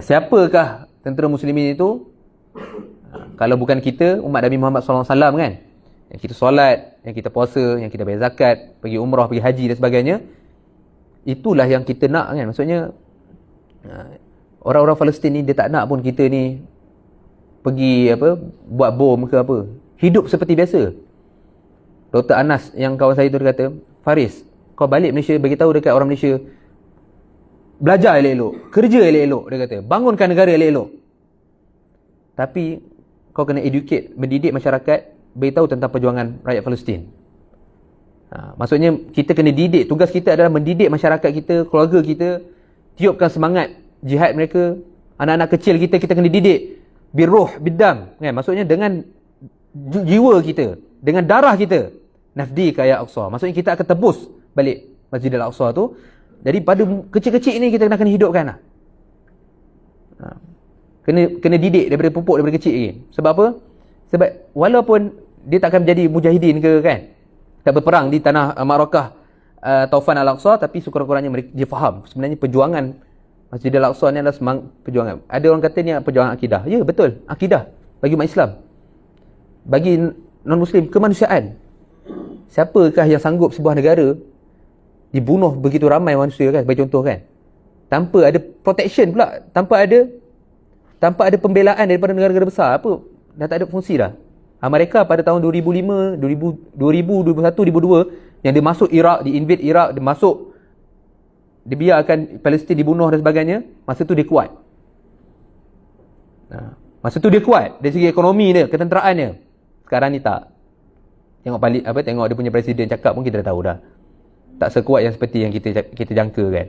Siapakah tentera muslimin itu? Kalau bukan kita, umat Nabi Muhammad SAW kan, yang kita solat, yang kita puasa, yang kita bayar zakat, pergi umrah, pergi haji dan sebagainya, itulah yang kita nak kan. Maksudnya orang-orang Palestin ni dia tak nak pun kita ni pergi buat bom ke apa. Hidup seperti biasa. Dr. Anas yang kawan saya tu dia kata, Faris, kau balik Malaysia, bagi tahu dekat orang Malaysia, belajar elok-elok, kerja elok-elok, dia kata, bangunkan negara elok-elok. Tapi kau kena educate, mendidik masyarakat, beritahu tentang perjuangan rakyat Palestin. Maksudnya kita kena didik. Tugas kita adalah mendidik masyarakat kita, keluarga kita, tiupkan semangat jihad mereka. Anak-anak kecil kita kena didik birruh bidam kan. Maksudnya dengan jiwa kita, dengan darah kita, nafdi ka ya Aqsa. Maksudnya kita akan tebus balik Masjid Al-Aqsa tu. Jadi pada kecil-kecil ni kita kena hidup kan. Kena didik daripada pupuk, daripada kecil lagi. Sebab apa? Sebab walaupun dia tak akan menjadi mujahidin ke kan, tak berperang di tanah Ma'rakah Taufan Al-Aqsa, tapi sekurang-kurangnya dia faham sebenarnya perjuangan Masjid Al-Aqsa ni adalah semang perjuangan. Ada orang kata ni perjuangan akidah. Ya, betul. Akidah bagi umat Islam. Bagi non-Muslim, kemanusiaan. Siapakah yang sanggup sebuah negara dibunuh begitu ramai manusia kan, bagi contoh kan, tanpa ada protection pula, tanpa ada pembelaan daripada negara-negara besar, apa dah tak ada fungsi dah. Mereka pada tahun 2005, 2000, 2001, 2002 yang dia masuk Iraq, dia invade Iraq, dia masuk, dia biarkan Palestin dibunuh dan sebagainya, masa tu dia kuat. Masa tu dia kuat dari segi ekonomi dia, ketenteraannya. Sekarang ni tak. Tengok dia punya presiden cakap pun kita dah tahu dah. Tak sekuat yang seperti yang kita jangka kan.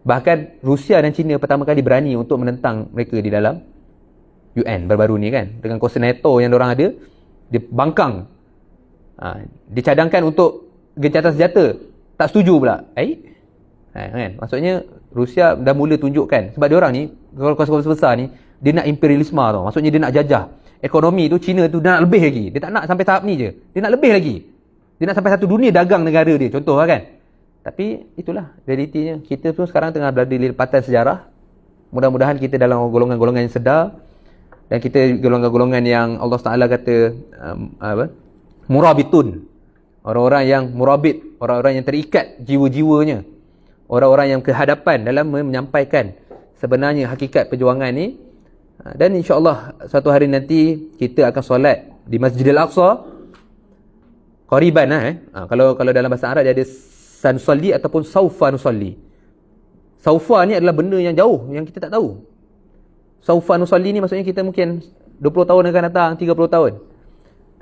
Bahkan Rusia dan China pertama kali berani untuk menentang mereka di dalam UN baru-baru ni kan. Dengan kuasa NATO yang diorang ada, dia bangkang. Dicadangkan untuk gencatan senjata. Tak setuju pula. Kan? Maksudnya Rusia dah mula tunjukkan. Sebab diorang ni, kalau kuasa-kuasa besar ni, dia nak imperialisme tau. Maksudnya dia nak jajah. Ekonomi tu China tu dia nak lebih lagi. Dia tak nak sampai tahap ni je. Dia nak lebih lagi. Dia nak sampai satu dunia dagang negara dia. Contoh lah kan. Tapi itulah realitinya. Kita pun sekarang tengah berada di lepatan sejarah. Mudah-mudahan kita dalam golongan-golongan yang sedar. Dan kita golongan-golongan yang Allah Ta'ala kata murabitun. Orang-orang yang murabit. Orang-orang yang terikat jiwa-jiwanya. Orang-orang yang kehadapan dalam menyampaikan sebenarnya hakikat perjuangan ni. Dan insyaAllah suatu hari nanti kita akan solat di Masjid Al-Aqsa qariban kalau dalam bahasa Arab dia ada sanusalli ataupun saufa nusalli. Saufa ni adalah benda yang jauh yang kita tak tahu. Saufa nusalli ni maksudnya kita mungkin 20 tahun akan datang, 30 tahun.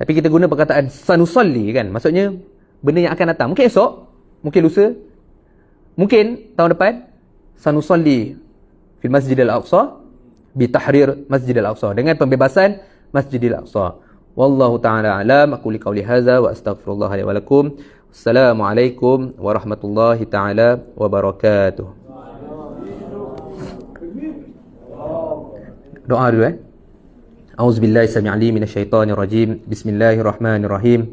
Tapi kita guna perkataan sanusalli kan. Maksudnya benda yang akan datang. Mungkin esok, mungkin lusa, mungkin tahun depan. Sanusalli fil Masjid Al-Aqsa bi tahrir Masjid Al-Aqsa, dengan pembebasan Masjid Al-Aqsa. Wallahu ta'ala alam. Aku liqauli hadza wa astaghfirullah li wa lakum. Assalamualaikum warahmatullahi ta'ala wabarakatuh. Doa dulu A'udzubillahi samii'al 'alim minasyaitonir rajim. Bismillahirrahmanirrahim.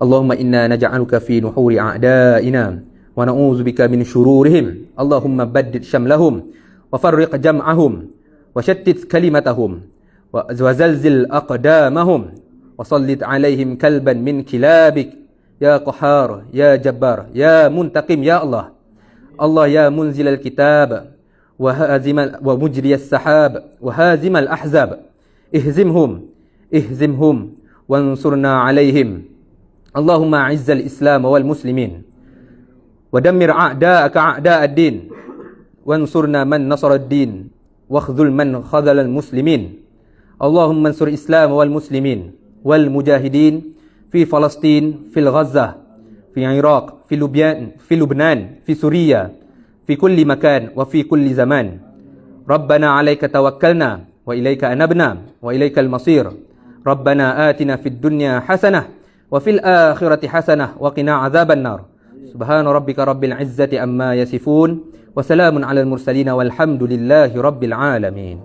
Allahumma inna naj'aluka fi nuhuri a'da'ina wa na'udzubika min syururihim. Allahumma baddid syamlahum wa farriq jam'ahum wa shattit kalimatahum wa zalzil aqdamahum wa sallit alaihim kalban min kilabik ya qahhar ya jabbar ya muntaqim ya Allah. Allah ya munzilal kitab wa hazimal wa mujriyas sahab wa hazimal ahzab ihzimhum wansurna alaihim. Allahumma a'izzal islam wal muslimin wa dammir a'da'aka a'da'ad-din wansurna man nasarad-din wakhdhul man khadhalal muslimin. Allahumma ansur islam wal muslimin wal mujahidin fi Palestin, fi Gaza, fi Iraq, fi Lubnan, fi Suriah, fi kulli makan wa fi kulli zaman. Rabbana 'alaika tawakkalna wa ilaika anabna wa ilaikal masir. Rabbana atina fid dunya hasanah wa fil akhirati hasanah wa qina 'adzaban nar. Subhana rabbika rabbil izzati amma yasifun wa salamun alal mursalin walhamdulillahi rabbil alamin.